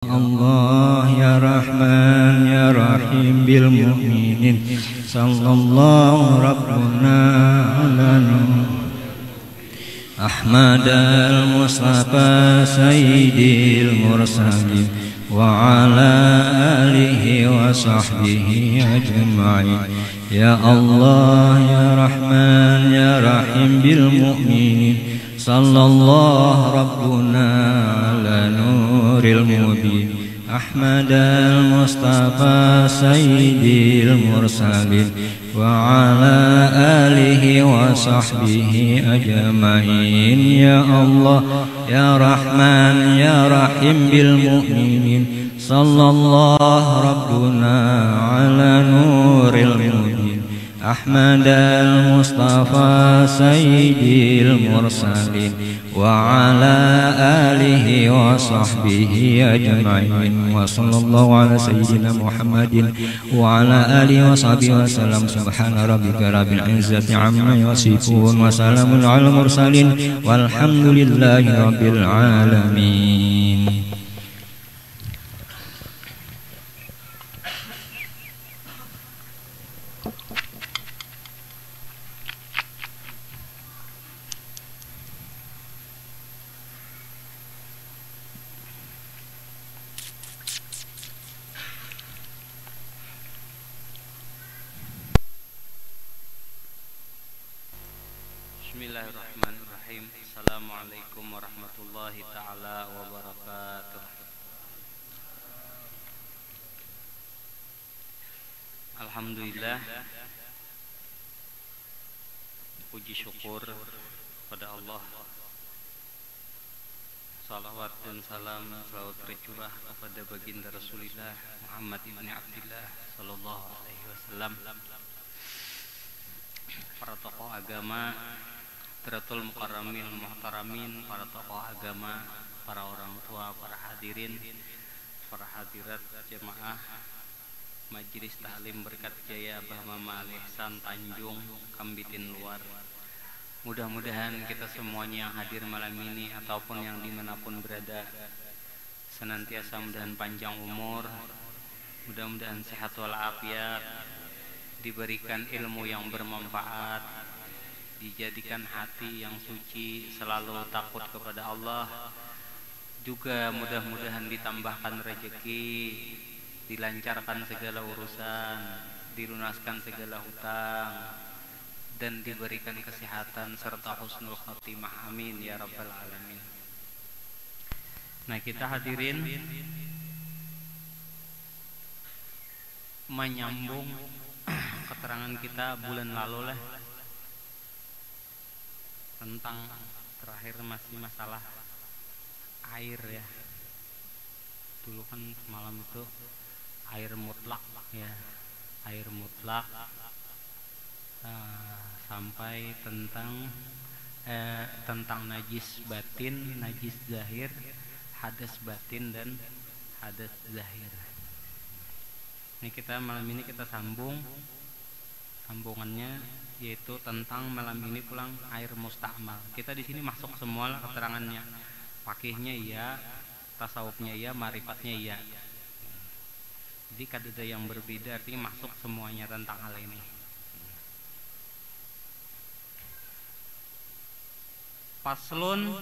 Allah ya Rahman ya Rahim bil mu'minin sallallahu rabbuna ala Ahmad al-Mustafa sayyidil mursalin wa ala alihi wa sahbihi ajma'in ya Allah ya Rahman ya Rahim bil mu'minin sallallahu rabbuna ala nuril mubin Ahmad al-Mustafa sayyidil mursalin wa ala alihi wa sahbihi ajma'in ya Allah ya Rahman ya Rahim bil mu'minin sallallahu rabbuna ala nuril mubin Ahmad al-Mustafa sayyidil mursalin wa ala alihi wa sahbihi ajma'in wa sallallahu ala sayyidina Muhammadin wa ala alihi wa sahbihi wa salam subhana rabbika rabbil izzati amma yasifun wa salamun ala mursalin walhamdulillahi rabbil alamin. Bismillahirrahmanirrahim. Assalamualaikum warahmatullahi ta'ala wabarakatuh. Alhamdulillah, puji syukur pada Allah. Salawat dan salam selalu tercurah kepada baginda Rasulullah Muhammad ibn Abdillah sallallahu alaihi wasallam, para tokoh agama, Tiratul Mukarramin Muhtaramin, para tokoh agama, para orang tua, para hadirin, para hadirat jemaah Majelis Ta'lim Berkat Jaya Abah Mama Al Ihsan Tanjung Kambitin Luar. Mudah-mudahan kita semuanya yang hadir malam ini ataupun yang dimanapun berada senantiasa mudahan panjang umur, mudah-mudahan sehat walafiat, diberikan ilmu yang bermanfaat, dijadikan hati yang suci, selalu takut kepada Allah, juga mudah-mudahan ditambahkan rezeki, dilancarkan segala urusan, dilunaskan segala hutang, dan diberikan kesehatan serta husnul khatimah, amin ya rabbal alamin. Nah, kita hadirin menyambung keterangan kita bulan lalu lah tentang terakhir masih masalah air ya. Dulu kan malam itu air mutlak ya, air mutlak sampai tentang najis batin, najis zahir, hadas batin dan hadas zahir. Ini kita malam ini kita sambungannya yaitu tentang malam ini pulang air musta'mal. Kita di sini masuk semua lah keterangannya. Fakihnya iya, tasawufnya iya, marifatnya iya. Jadi kada yang berbeda, artinya masuk semuanya tentang hal ini. Paslon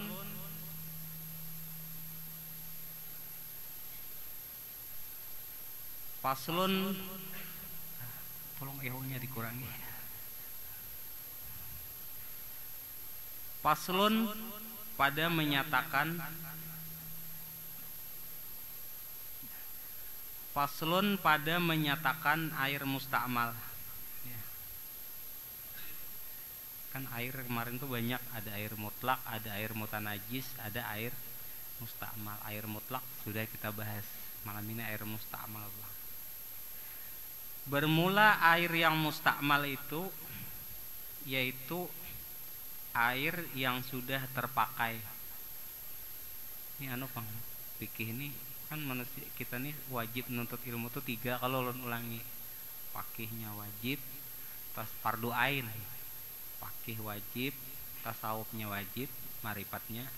tolong ehonya dikurangi. Paslon pada menyatakan air musta'mal ya. Kan air kemarin tuh banyak, ada air mutlak, ada air mutanajis, ada air musta'mal. Air mutlak sudah kita bahas, malam ini air musta'mal. Bermula air yang musta'mal itu yaitu air yang sudah terpakai. Ini Pang fikih ini kan manusia kita nih wajib menuntut ilmu tuh 3 kalau ulun ulangi. Fakihnya wajib, tas fardu ain. Fakih wajib, tasawufnya wajib, marifatnya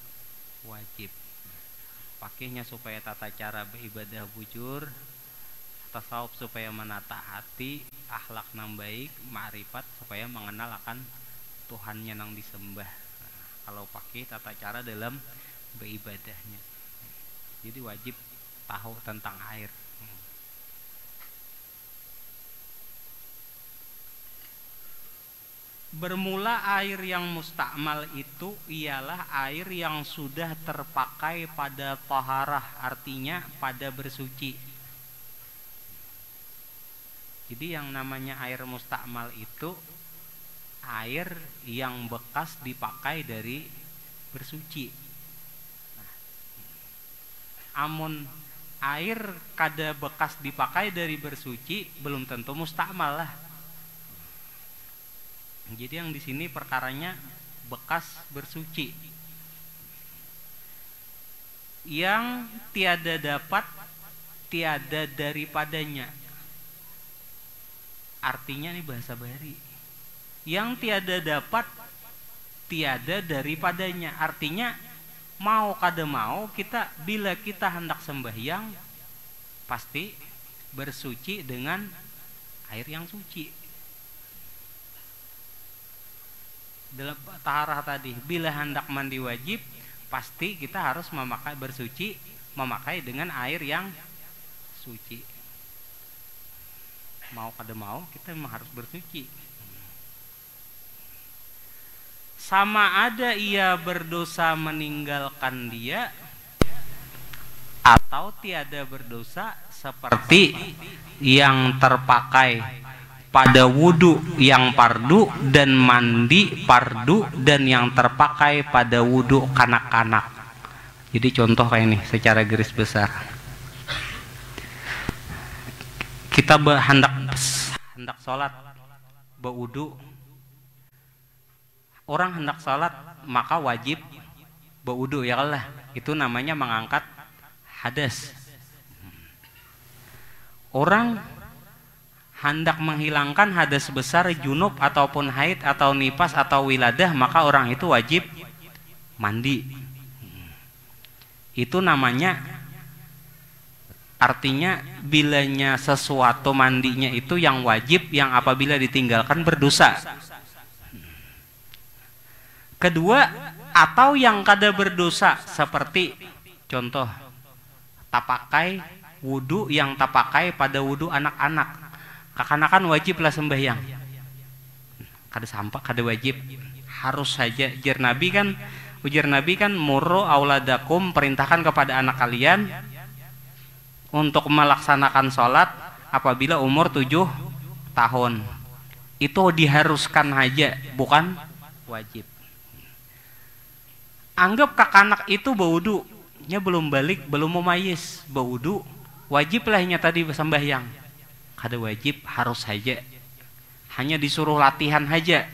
wajib. pakainya supaya tata cara beribadah bujur, tasawuf supaya menata hati, akhlak nang baik, ma'rifat supaya mengenal akan Tuhannya nang disembah. Kalau pakai tata cara dalam beribadahnya, jadi wajib tahu tentang air. Bermula air yang mustakmal itu ialah air yang sudah terpakai pada taharah, artinya pada bersuci. Jadi yang namanya air mustakmal itu air yang bekas dipakai dari bersuci. Amun air kada bekas dipakai dari bersuci belum tentu mustakmal lah. Jadi yang di sini perkaranya bekas bersuci, yang tiada dapat, tiada daripadanya. Artinya ini bahasa Bali. Yang tiada dapat, tiada daripadanya. Artinya mau kada mau kita, bila kita hendak sembahyang pasti bersuci dengan air yang suci. Dalam taharah tadi, bila hendak mandi wajib pasti kita harus memakai bersuci, memakai dengan air yang suci. Mau kada mau kita memang harus bersuci. Sama ada ia berdosa meninggalkan dia atau tiada berdosa, seperti yang terpakai pada wudu yang pardu dan mandi pardu, dan yang terpakai pada wudu kanak-kanak. Jadi contoh kayak ini secara garis besar. Kita hendak sholat berwudu. Orang hendak sholat maka wajib berwudu, ya Allah. Itu namanya mengangkat hadas. Orang hendak menghilangkan hadas besar, junub ataupun haid atau nifas atau wiladah, maka orang itu wajib mandi. Itu namanya, artinya bilanya sesuatu mandinya itu yang wajib, yang apabila ditinggalkan berdosa. Kedua, atau yang kada berdosa, seperti contoh tapakai wudu yang tapakai pada wudu anak-anak. Kakanakan wajib lah sembahyang, kada sampak, kada wajib, harus saja. Ujar Nabi kan murru auladakum, perintahkan kepada anak kalian untuk melaksanakan sholat apabila umur 7 tahun. Itu diharuskan aja, bukan wajib. Anggap kakanak itu baudu, nya belum balik, belum mumayyiz, baudu, wajib lahnya tadi sembahyang. Kada wajib, harus saja, hanya disuruh latihan saja.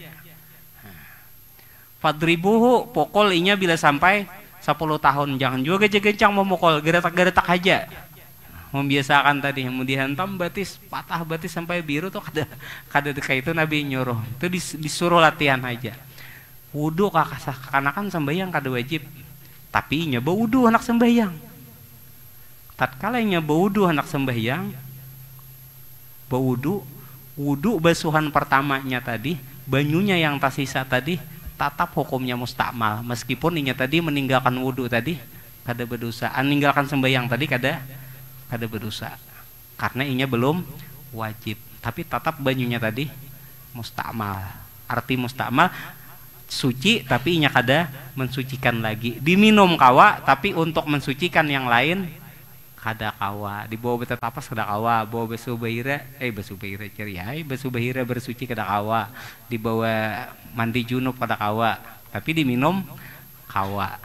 Fadribuhu, pokol inya bila sampai 10 tahun, jangan juga gejek-gecang memukul, geretak-geretak aja. Membiasakan tadi, kemudian tam batis, patah batis sampai biru tuh kada kayak itu Nabi nyuruh. Itu disuruh latihan aja. Wudu kakanakan sembahyang kada wajib, tapi inya baudu anak sembahyang. Tatkala inya baudu anak sembahyang, wudu basuhan pertamanya tadi, banyunya yang tersisa tadi tetap hukumnya mustakmal, meskipun inya tadi meninggalkan wudu tadi kada berdosa, meninggalkan sembahyang tadi kada berdosa karena inya belum wajib, tapi tetap banyunya tadi mustakmal. Arti mustakmal suci tapi inya kada mensucikan lagi, diminum kawa tapi untuk mensucikan yang lain kada kawa, dibawa betetapas kada kawa, bawa basubahira basubahira bersuci kada kawa, dibawa mandi junub kada kawa, tapi diminum kawa.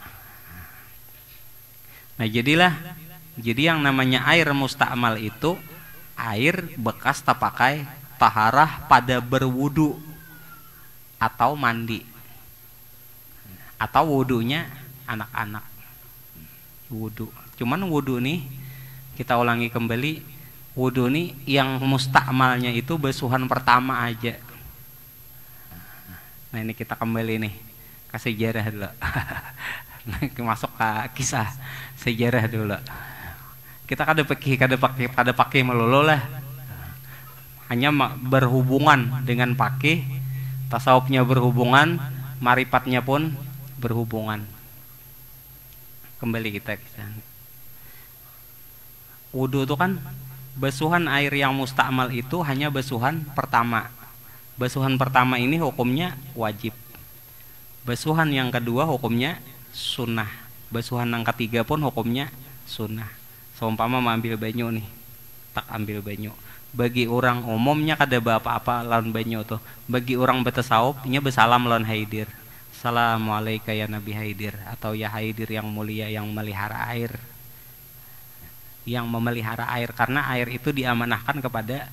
Nah jadi yang namanya air mustakmal itu air bekas terpakai taharah pada berwudu atau mandi, atau wudunya anak-anak wudu. Cuman wudu nih, kita ulangi kembali, wudu nih yang mustakmalnya itu basuhan pertama aja. Nah ini kita kembali nih, kasih sejarah dulu. Masuk ke kisah sejarah dulu. Kita kada pakai melulu lah. Hanya berhubungan dengan pakai, tasawufnya berhubungan, marifatnya pun berhubungan. Kembali kita kisah. Wudu itu kan basuhan air yang mustakmal itu hanya basuhan pertama. Basuhan pertama ini hukumnya wajib. Basuhan yang kedua hukumnya sunnah. Basuhan yang ketiga pun hukumnya sunnah. Seumpama ambil banyu nih, tak ambil banyu. Bagi orang umumnya kada apa-apa lawan banyu tuh. Bagi orang betasawuf nya besalam lawan haidir. Assalamualaikum ya Nabi Haidir, atau ya Haidir yang mulia yang melihara air. Yang memelihara air, karena air itu diamanahkan kepada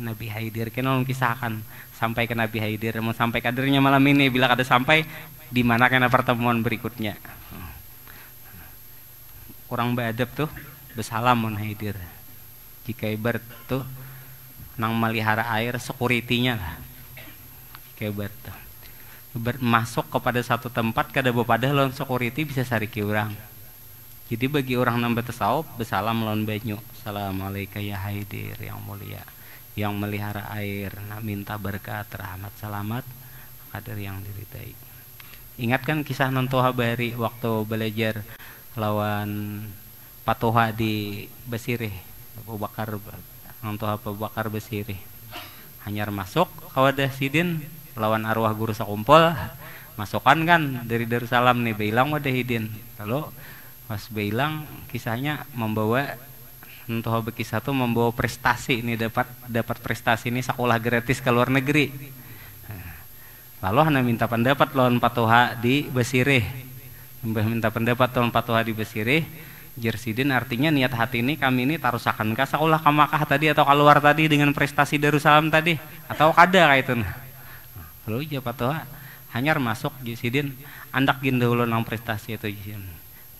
Nabi Haidir. Kita kisahkan sampai ke Nabi Haidir, mau sampai kadernya malam ini, bila kada sampai di mana kena pertemuan berikutnya. Orang beradab tuh besalam mon Haidir. Jika ibarat tuh nang melihara air, security-nya lah. Jika ibarat tuh masuk kepada satu tempat kada bepadah lawan security bisa sariki orang. Jadi bagi orang nambah tasawuf besalam lawan banyu. Assalamualaikum ya Haidir yang mulia, yang melihara air, minta berkat, rahmat, selamat, kader yang diridai. Ingat kan kisah Nantoha Bahari waktu belajar lawan Patoha di Basirih, Abu Bakar, Nantoha Abu Bakar Basirih. Hanyar masuk kawadah sidin lawan arwah guru sakumpul, masukkan kan dari Darussalam nih, bilang wadah hidin. Lalu pas bilang kisahnya membawa Nantoha berkisah tuh membawa prestasi ini, dapat prestasi ini sekolah gratis ke luar negeri. Lalu hanya minta pendapat lawan Patoha di Basirih, minta pendapat lawan Patoha di Basirih. Jersidin artinya niat hati ini kami ini tarusakan ke sekolah ke Makkah tadi atau keluar tadi dengan prestasi Darussalam tadi atau kada kayak itu. Lalu ya Patoha hanyar masuk Jersidin andak gin dahulu nang prestasi itu Jersidin.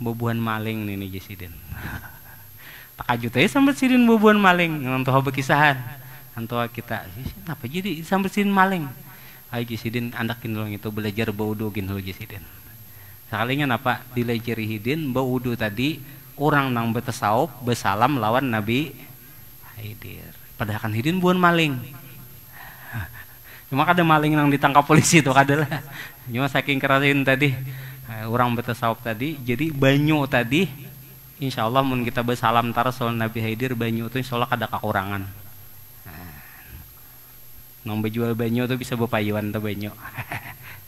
Bobuhan maling nih Jersidin. Tak ajut aja sampai sidin bobuhan maling. Nantoha berkisahan. Nantoha kita, apa jadi sampai sidin maling? Ayo Jersidin andak gin dulu itu belajar baudu gin dulu Jersidin. Sekalinya napa dilajari hidin baudu tadi orang nang betasawuf besalam lawan Nabi Haidir. Padahal kan hidin bukan maling. Cuma kada maling nang ditangkap polisi itu kada lah. Cuma saking kerasin tadi orang betasawuf tadi, jadi banyu tadi insya Allah mun kita besalam taras soal Nabi Haidir banyu itu insya Allah kada kekurangan. Nang bejual banyu itu bisa bepayuan tuh banyu.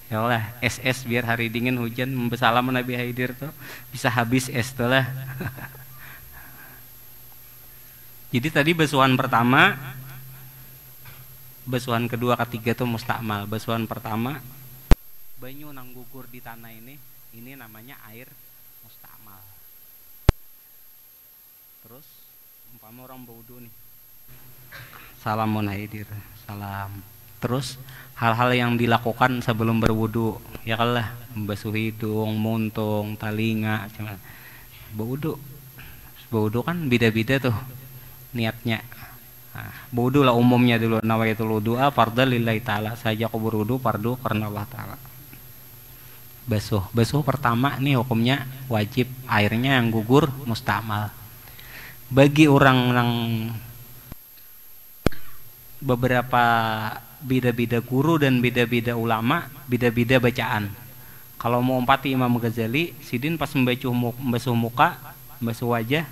Ya Allah, es biar hari dingin hujan membesalam Nabi Haidir tuh bisa habis es tuh lah. Jadi tadi basuhan pertama, basuhan kedua, ketiga tuh mustakmal. Basuhan pertama banyu nang gugur di tanah ini namanya air mustakmal. Terus umpama orang berwudu nih, salamun Haidir, salam. Terus hal-hal yang dilakukan sebelum berwudu, ya kalah membasuh hidung, muntung, talinga, cuman berwudu. Berwudu kan beda-beda tuh niatnya. Nah, berwudu lah umumnya dulu, nawaitul wudu'a fardhan lillahi ta'ala, saja aku berwudu fardu karena Allah Ta'ala. Basuh pertama nih hukumnya wajib, airnya yang gugur mustakmal. Bagi orang yang beberapa beda-beda guru dan beda-beda ulama, beda-beda bacaan. Kalau mau empati Imam Ghazali, sidin pas membasuh muka, membasuh wajah,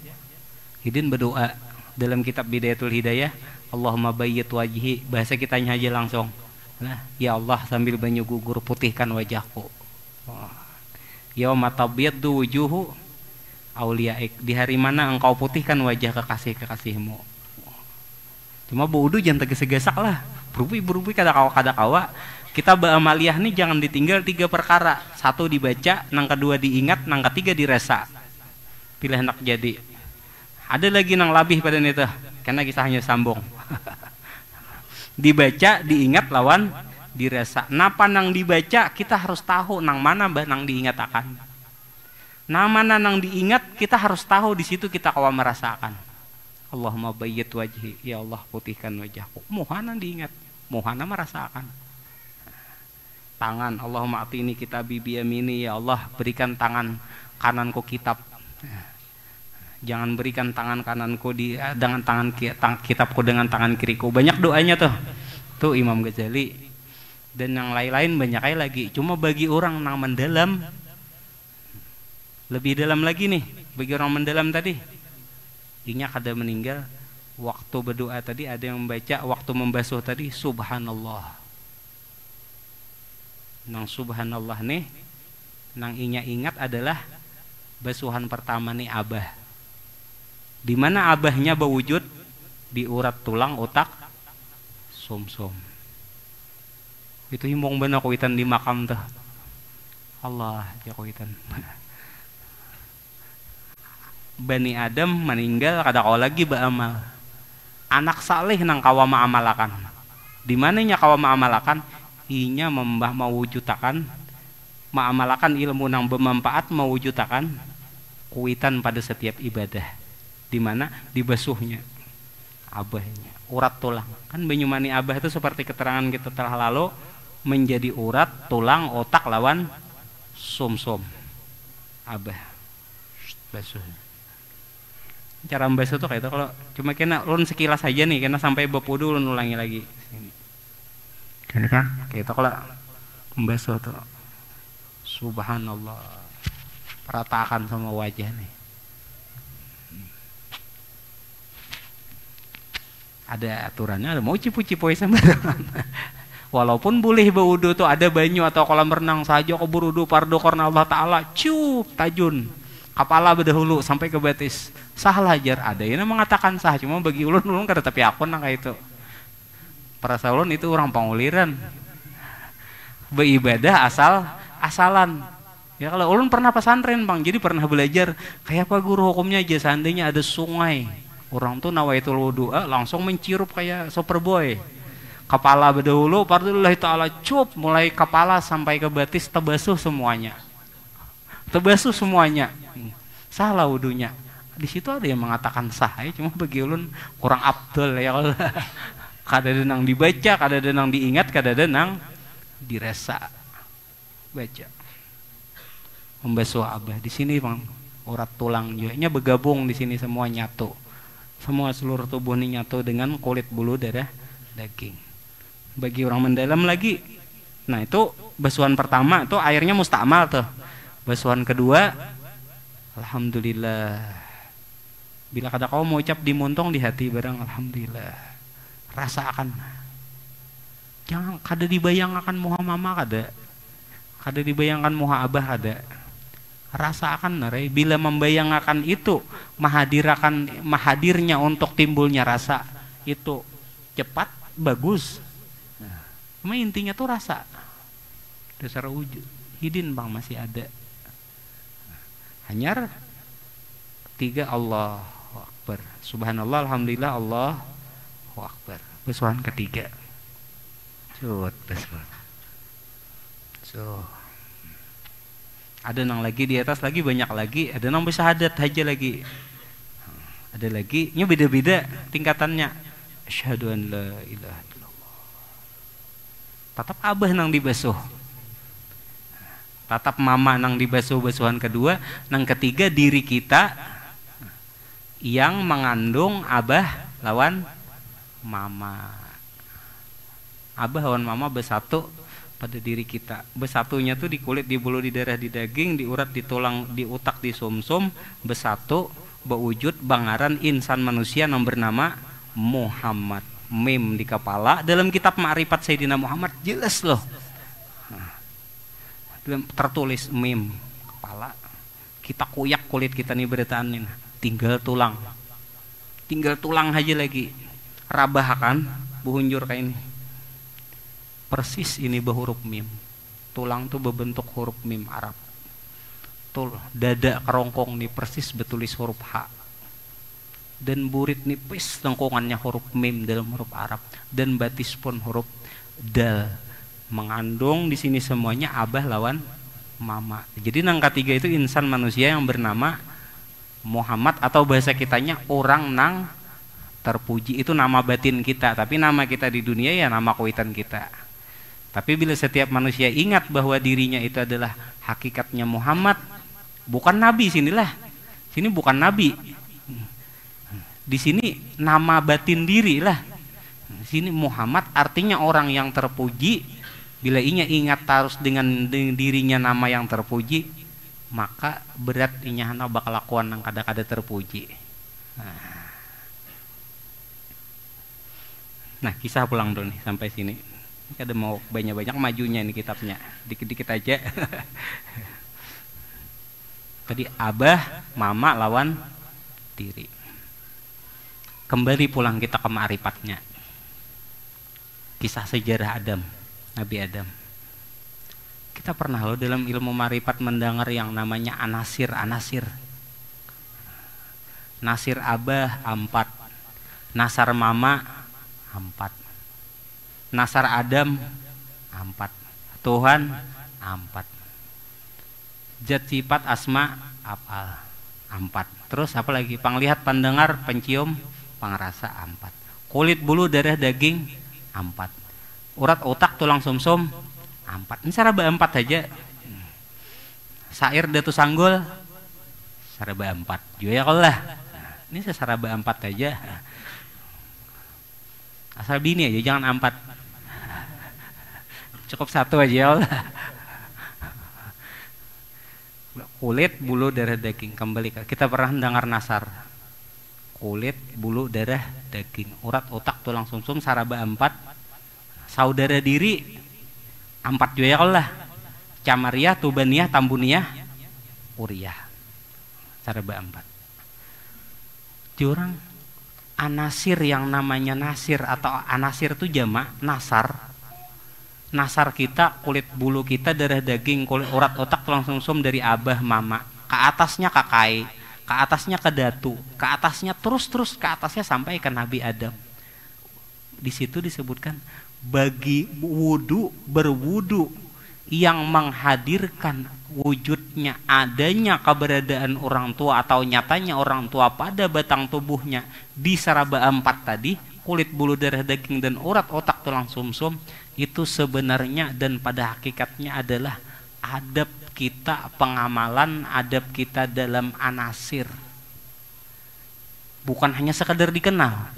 sidin berdoa dalam kitab Bidayatul Hidayah, Allahumma bayyit wajhi, bahasa kitanya aja langsung. Nah, ya Allah sambil banyu gugur putihkan wajahku. Yauma tabyaddu wujuhu auliyaik, di hari mana engkau putihkan wajah kekasih-kekasihmu. Cuma berwudu jangan tegas-tegasak lah, berubah kada kawa. Kita beramaliyah nih jangan ditinggal 3 perkara. 1 dibaca, nang kedua diingat, nang ketiga dirasa. Pilih hendak jadi. Ada lagi nang labih pada neta, karena kisahnya sambung. Dibaca, diingat lawan dirasa. Napa nang dibaca kita harus tahu nang mana nang diingat akan. Nang mana nang diingat kita harus tahu, di situ kita kawa merasakan. Allahumma bayyit wajhi, ya Allah putihkan wajahku. Mohana diingat, mohana merasakan. tangan, Allahumma atini kitabi biyamini, ya Allah berikan tangan kananku kitab. Jangan berikan tangan kananku dengan kitabku dengan tangan kiriku. Banyak doanya tuh Imam Ghazali dan yang lain-lain banyak lagi. Cuma bagi orang yang mendalam, lebih dalam lagi nih, bagi orang mendalam tadi, ingat ada meninggal waktu berdoa tadi, ada yang membaca waktu membasuh tadi subhanallah. Nang subhanallah nih, nang ingat adalah basuhan pertama nih abah. Di mana abahnya berwujud di urat tulang otak sumsum. Itu himbong bener kuitan di makam tuh. Allah ya kuitan. Bani Adam meninggal kada kau lagi beramal. Anak saleh nang kawa ma'amalakan. Di mananya kawa ma'amalakan? Inya membah mewujudkan ma'amalakan ilmu nang bermanfaat, mewujudkan kuitan pada setiap ibadah. Di mana? Di basuhnya abahnya, urat tulang. Kan Banyumani abah itu seperti keterangan kita telah lalu menjadi urat tulang otak lawan sumsum abah. Basuh. Cara membasuh tuh kayak itu. Kalau cuma kena ulun sekilas aja nih, kena sampai bepudu ulun ulangi lagi. Ini kan kayak itu kalau membasuh tuh. Subhanallah. Peratakan sama wajah nih. Ada aturannya, ada mau cipu-cipu sembarangan. Walaupun boleh berwudu tuh ada banyu atau kolam renang saja kau berwudu pardo karena Allah Ta'ala cup tajun kepala berdahulu sampai ke batis sah lajar. Ada yang mengatakan sah, cuma bagi ulun kada tapi akun nang kayak itu. Perasa ulun itu orang panguliran beribadah asalan. Ya kalau ulun pernah pesantren bang, jadi pernah belajar kayak apa guru hukumnya aja. Seandainya ada sungai, orang tuh nawaitul wudu langsung mencirup kayak superboy. Kepala berdahulu, pardulillahi ta'ala cup, mulai kepala sampai ke batis terbasuh semuanya. Terbasuh semuanya. Salah wudunya. Di situ ada yang mengatakan sah, cuma bagi ulun kurang abdul ya kalau kada denang dibaca, kada denang diingat, kada denang dirasa baca. Membasuh abah di sini bang, urat tulang juga bergabung di sini semua nyatu. Semua seluruh tubuh ini nyatu dengan kulit bulu darah daging. Bagi orang mendalam lagi, nah itu basuhan pertama itu airnya mustamal tuh. Basuhan kedua, alhamdulillah. Bila kada kau mau ucap dimuntong di hati barang alhamdulillah. Rasakan. Jangan kada dibayangkan muha mama kada. Kada dibayangkan muha abah kada. Rasakan narai, bila membayangkan itu mahadirnya untuk timbulnya rasa itu cepat bagus. Cuma intinya tuh rasa. Dasar wujud hidin bang masih ada. Hanyar tiga Allahu Akbar, subhanallah, alhamdulillah, Allahu Akbar. Basuhan ketiga. So ada nang lagi di atas lagi banyak lagi, ada nang bersyahadat aja lagi. Ada lagi, nya beda-beda tingkatannya. Asyhadu an la ilaha illallah. Tatap abah nang dibasuh. Tatap mama nang dibasuh basuhan kedua, nang ketiga diri kita yang mengandung abah lawan mama. Abah lawan mama bersatu pada diri kita. Bersatunya tuh di kulit, di bulu, di darah, di daging, di urat, di tulang, di otak, di sumsum, bersatu, berwujud bangaran insan manusia yang bernama Muhammad. Mim di kepala. Dalam kitab Ma'rifat Sayyidina Muhammad jelas loh. Tertulis mim kepala. Kita kuyak kulit kita nih beritanin. Tinggal tulang aja lagi. Rabahakan buhunjur kayak ini. Persis ini berhuruf mim. Tulang tuh berbentuk huruf mim Arab. Dada kerongkong nih persis betulis huruf H. Dan burit nipis lengkungannya huruf mim dalam huruf Arab. Dan batis pun huruf dal. Mengandung di sini semuanya abah lawan mama. Jadi nang ketiga itu insan manusia yang bernama Muhammad, atau bahasa kitanya orang nang terpuji. Itu nama batin kita, tapi nama kita di dunia ya nama kuitan kita. Tapi bila setiap manusia ingat bahwa dirinya itu adalah hakikatnya Muhammad, bukan nabi, sinilah. Sini bukan nabi. Di sini nama batin diri lah. Di sini Muhammad artinya orang yang terpuji. Bila inya ingat terus dengan dirinya nama yang terpuji, maka berat inya hana bakal lakuan yang kada-kada terpuji. Nah, kisah pulang dulu nih sampai sini. Ada mau banyak-banyak majunya ini kitabnya, dikit-dikit aja. Tadi abah, mama lawan diri. Kembali pulang kita ke ma'rifatnya. Kisah sejarah Adam, Nabi Adam. Kita pernah loh dalam ilmu ma'rifat mendengar yang namanya anasir. Nasir abah 4, nasar mama 4. Nasar Adam 4, Tuhan 4, zat sifat asma af'al 4. Terus apa lagi? Panglihat, pendengar, pencium, pangrasa 4. Kulit, bulu, darah, daging 4. Urat, otak, tulang sumsum 4. Ini saraba 4 aja. Sair, datu sanggul saraba 4. Juga ya Allah. Ini saraba 4 aja. Asal bini aja, jangan 4. Cukup 1 aja ya Allah. Kulit, bulu, darah, daging. Kembali kita pernah dengar nasar. Kulit, bulu, darah, daging. Urat, otak, tulang sumsum saraba 4. Saudara diri 4 juga ya Allah. Camariyah, tubaniyah, tambuniyah, uriyah saraba 4. Jurang anasir yang namanya nasir atau anasir itu jamak nasar. Nasar kita, kulit bulu kita, darah daging, kulit urat otak, tulang sumsum dari abah mama. Ke atasnya kakai, ke atasnya ke datu, ke atasnya terus ke atasnya sampai ke Nabi Adam. Di situ disebutkan bagi berwudu yang menghadirkan wujudnya adanya keberadaan orang tua atau nyatanya orang tua pada batang tubuhnya di saraba 4 tadi, kulit bulu darah daging dan urat otak tulang sumsum, itu sebenarnya dan pada hakikatnya adalah adab kita pengamalan, adab kita dalam anasir. Bukan hanya sekadar dikenal.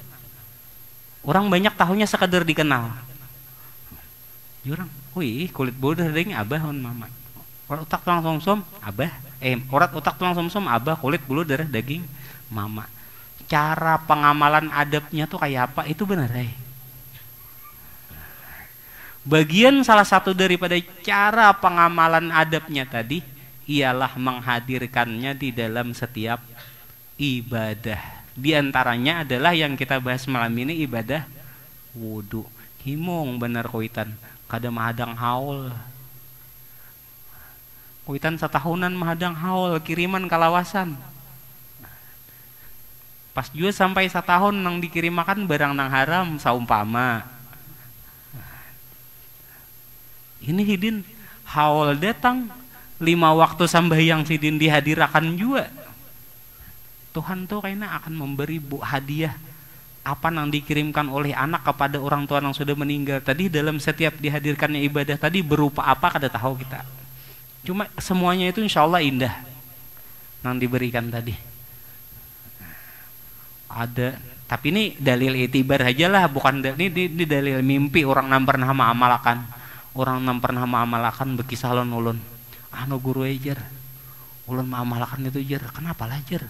Orang banyak tahunya sekadar dikenal. Orang, wih, kulit bulu darah daging abah on mama. Urat otak tulang sumsum abah, urat otak tulang sumsum abah, kulit bulu darah daging mama. Cara pengamalan adabnya tuh kayak apa? Itu benar Bagian salah satu daripada cara pengamalan adabnya tadi ialah menghadirkannya di dalam setiap ibadah. Di antaranya adalah yang kita bahas malam ini, ibadah wudu. Himung benar kuitan, kada mahadang haul. Kuitan setahunan mahadang haul, kiriman kalawasan. Pas juga sampai 1 tahun nang dikirim makan barang nang haram saumpama. Ini hidin haul datang 5 waktu sambayang sidin dihadirakan juga. Tuhan tuh kayaknya akan memberi hadiah apa yang dikirimkan oleh anak kepada orang tua yang sudah meninggal. Tadi dalam setiap dihadirkannya ibadah tadi berupa apa kada tahu kita. Cuma semuanya itu insya Allah indah yang diberikan tadi. Ada, tapi ini dalil itibar aja lah, bukan ini dalil mimpi orang yang pernah mengamalkan. Orang yang pernah mengamalkan berkisah ulun. Anu guru ejer, ulun mengamalkan itu jer. Kenapa lah jer?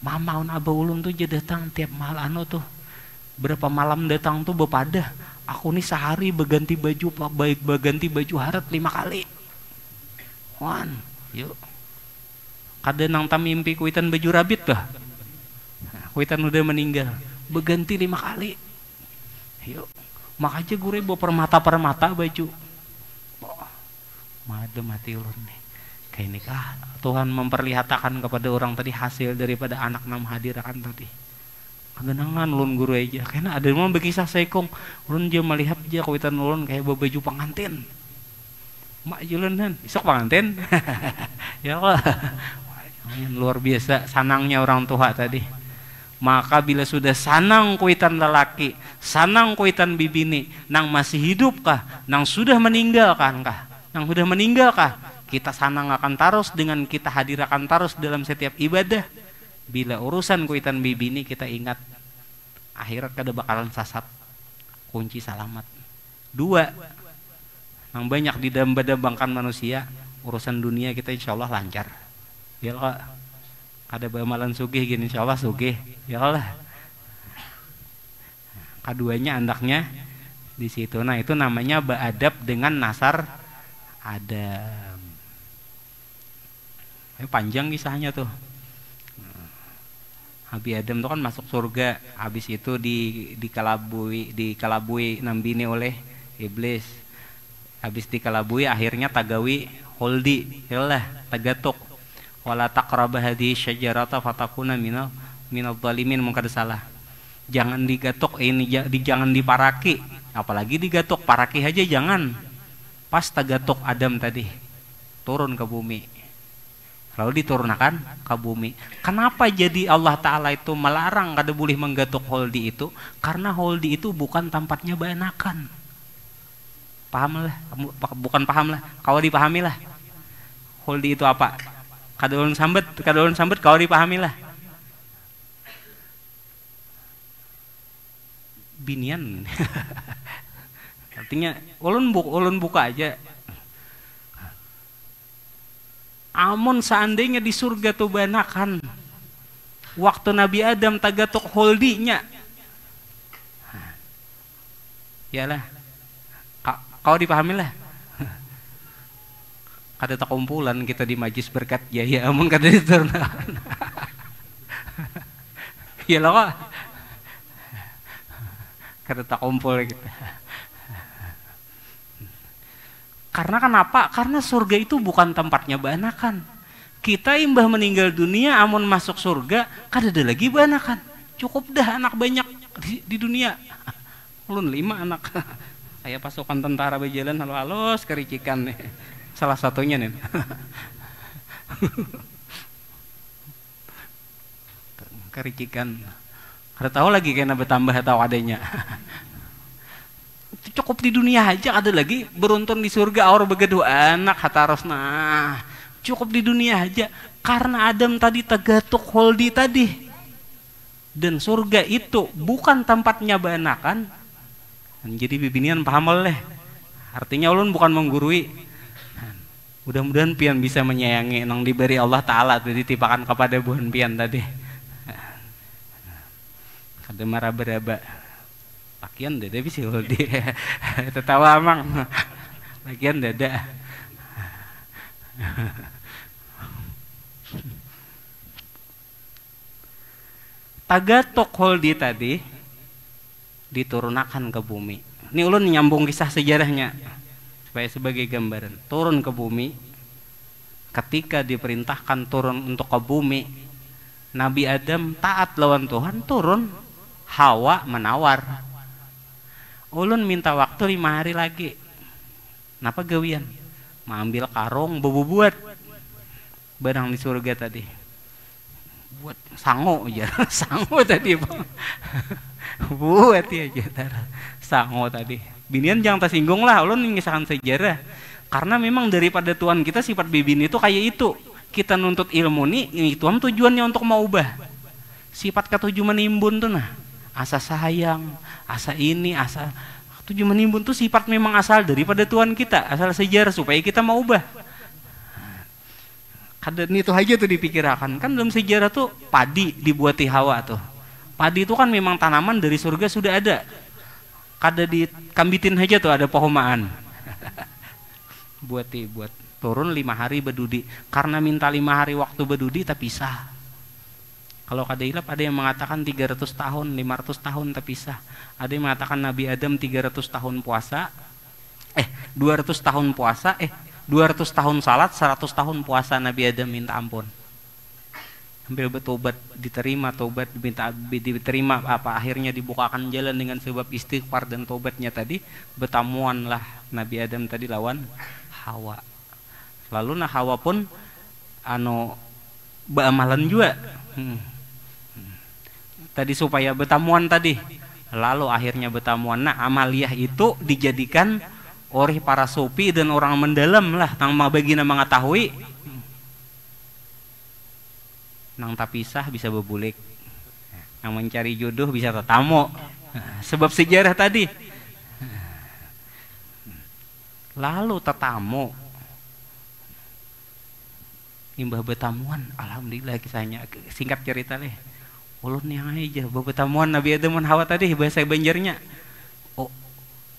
Mama un abah ulun tuh je datang tiap malam anu tuh. Berapa malam datang tuh bepada. Aku nih sehari berganti baju harat 5 kali. Wan, yuk. Kada nang tam mimpi kuitan baju rabit bah. Kuitan udah meninggal, berganti 5 kali. Yuk, makanya gue bawa permata baju. Madem hati ulun nih. Kayak ini kah Tuhan memperlihatkan kepada orang tadi hasil daripada anak nam hadirkan tadi. Kegenangan ulun guru aja. Karena ada yang berkisah sekong. Ulun dia melihat aja kuitan ulun kayak bawa baju pengantin. Mak ulun kan, isok pengantin. Ya Allah. Luar biasa sanangnya orang tua tadi. Maka bila sudah sanang kuitan lelaki, sanang kuitan bibini, nang masih hidupkah, nang sudah meninggalkankah, nang sudah meninggalkah, kita sanang akan tarus dengan kita hadir akan tarus dalam setiap ibadah. Bila urusan kuitan bibini kita ingat, akhirat kada bakalan sasat, kunci selamat. Dua, nang banyak didamba-dambangkan manusia, urusan dunia kita insya Allah lancar. Ya kok, kada bamalan sugih gini insya Allah sugih. Ya lah. Keduanya andaknya di situ. Nah itu namanya beradab dengan nasar Adam. Panjang kisahnya tuh. Nabi Adam tuh kan masuk surga, habis itu dikalabui nambini oleh iblis. Habis dikalabui akhirnya tagawi holdi, yalah tagatuk. Wala taqrabah hadhihi syajarata fatakuna minal zalimin, mungkar salah. Jangan digatok ini, jangan diparaki, apalagi digatok, paraki aja jangan. Pas tagatok Adam tadi turun ke bumi, lalu diturunkan ke bumi. Kenapa jadi Allah Ta'ala itu melarang kada boleh menggatok holdi itu? Karena holdi itu bukan tempatnya banakan. Paham lah, bukan paham lah, kau dipahami lah. Holdi itu apa? Kada ulun sambet kau dipahami lah. Binian. Artinya ulun buka aja. Amun seandainya di surga tuh banakan, waktu Nabi Adam tagatok holdinya, yalah, kau dipahami lah. Kada tak kumpulan kita di majlis berkat jaya, amun kada diturunkan. Yalah kok, kada tak kumpul kita. Karena kenapa? Karena surga itu bukan tempatnya banakan. Kita imbah meninggal dunia, amun masuk surga, kada ada lagi banakan. Cukup dah anak banyak di dunia. Ulun 5 anak. Kayak pasukan tentara berjalan halus kericikan nih. Salah satunya nih. Kericikan. Kada tahu lagi kena bertambah atau adanya. Cukup di dunia aja, ada lagi beruntun di surga orang begitu anak hataros. Nah cukup di dunia aja, karena Adam tadi tagatuk holdi tadi, dan surga itu bukan tempatnya banakan. Jadi bibinian paham oleh, artinya ulun bukan menggurui. Mudah-mudahan pian bisa menyayangi nang diberi Allah Ta'ala tadi tipakan kepada buhan pian tadi. Kada marah beraba lakian dada bisa holdi. Tertawa amang. Lakian dada. Tagatok holdi tadi diturunkan ke bumi. Ini ulun nyambung kisah sejarahnya supaya sebagai gambaran. Turun ke bumi, ketika diperintahkan turun untuk ke bumi, Nabi Adam taat lawan Tuhan, turun. Hawa menawar. Ulun minta waktu 5 hari lagi. Napa gawian? Mengambil karung bebubuat barang di surga tadi. Buat sango aja. Sango tadi bang. Buat aja sango tadi. Binian jangan tersinggung lah. Ulun mengisahkan sejarah. Karena memang daripada Tuhan kita sifat bibin itu kayak itu. Kita nuntut ilmu nih, Tuhan tujuannya untuk mau ubah. Sifat ketujuh menimbun tuh nah. Asa sayang, asa ini, asa tujuh menimbun tuh sifat memang asal daripada Tuhan kita, asal sejarah supaya kita mau ubah. Kadang itu aja tuh dipikirkan. Kan dalam sejarah tuh padi dibuati Hawa tuh. Padi itu kan memang tanaman dari surga sudah ada. Kada dikambitin aja tuh ada pohomaan. buat turun 5 hari bedudi. Karena minta 5 hari waktu bedudi tapi sah. Kalau kada hilap ada yang mengatakan 300 tahun, 500 tahun terpisah. Ada yang mengatakan Nabi Adam 300 tahun puasa, 200 tahun puasa, 200 tahun salat, 100 tahun puasa Nabi Adam minta ampun. Sambil bertobat, diterima tobat, diterima apa akhirnya dibukakan jalan dengan sebab istighfar dan tobatnya tadi, bertamuanlah Nabi Adam tadi lawan Hawa. Lalu nah Hawa pun tadi supaya betamuan tadi. Lalu akhirnya betamuan. Nah, amaliyah itu dijadikan oleh para sufi dan orang mendalam lah tang bagi mengetahui nang tapisah bisa bebulik, nang mencari jodoh bisa tetamu. Sebab sejarah tadi. Lalu tetamu imbah betamuan, alhamdulillah kisahnya singkat cerita leh. Ulun yang aja betamuan Nabi Adam dan Hawa tadi bahasa Banjarnya. Oh,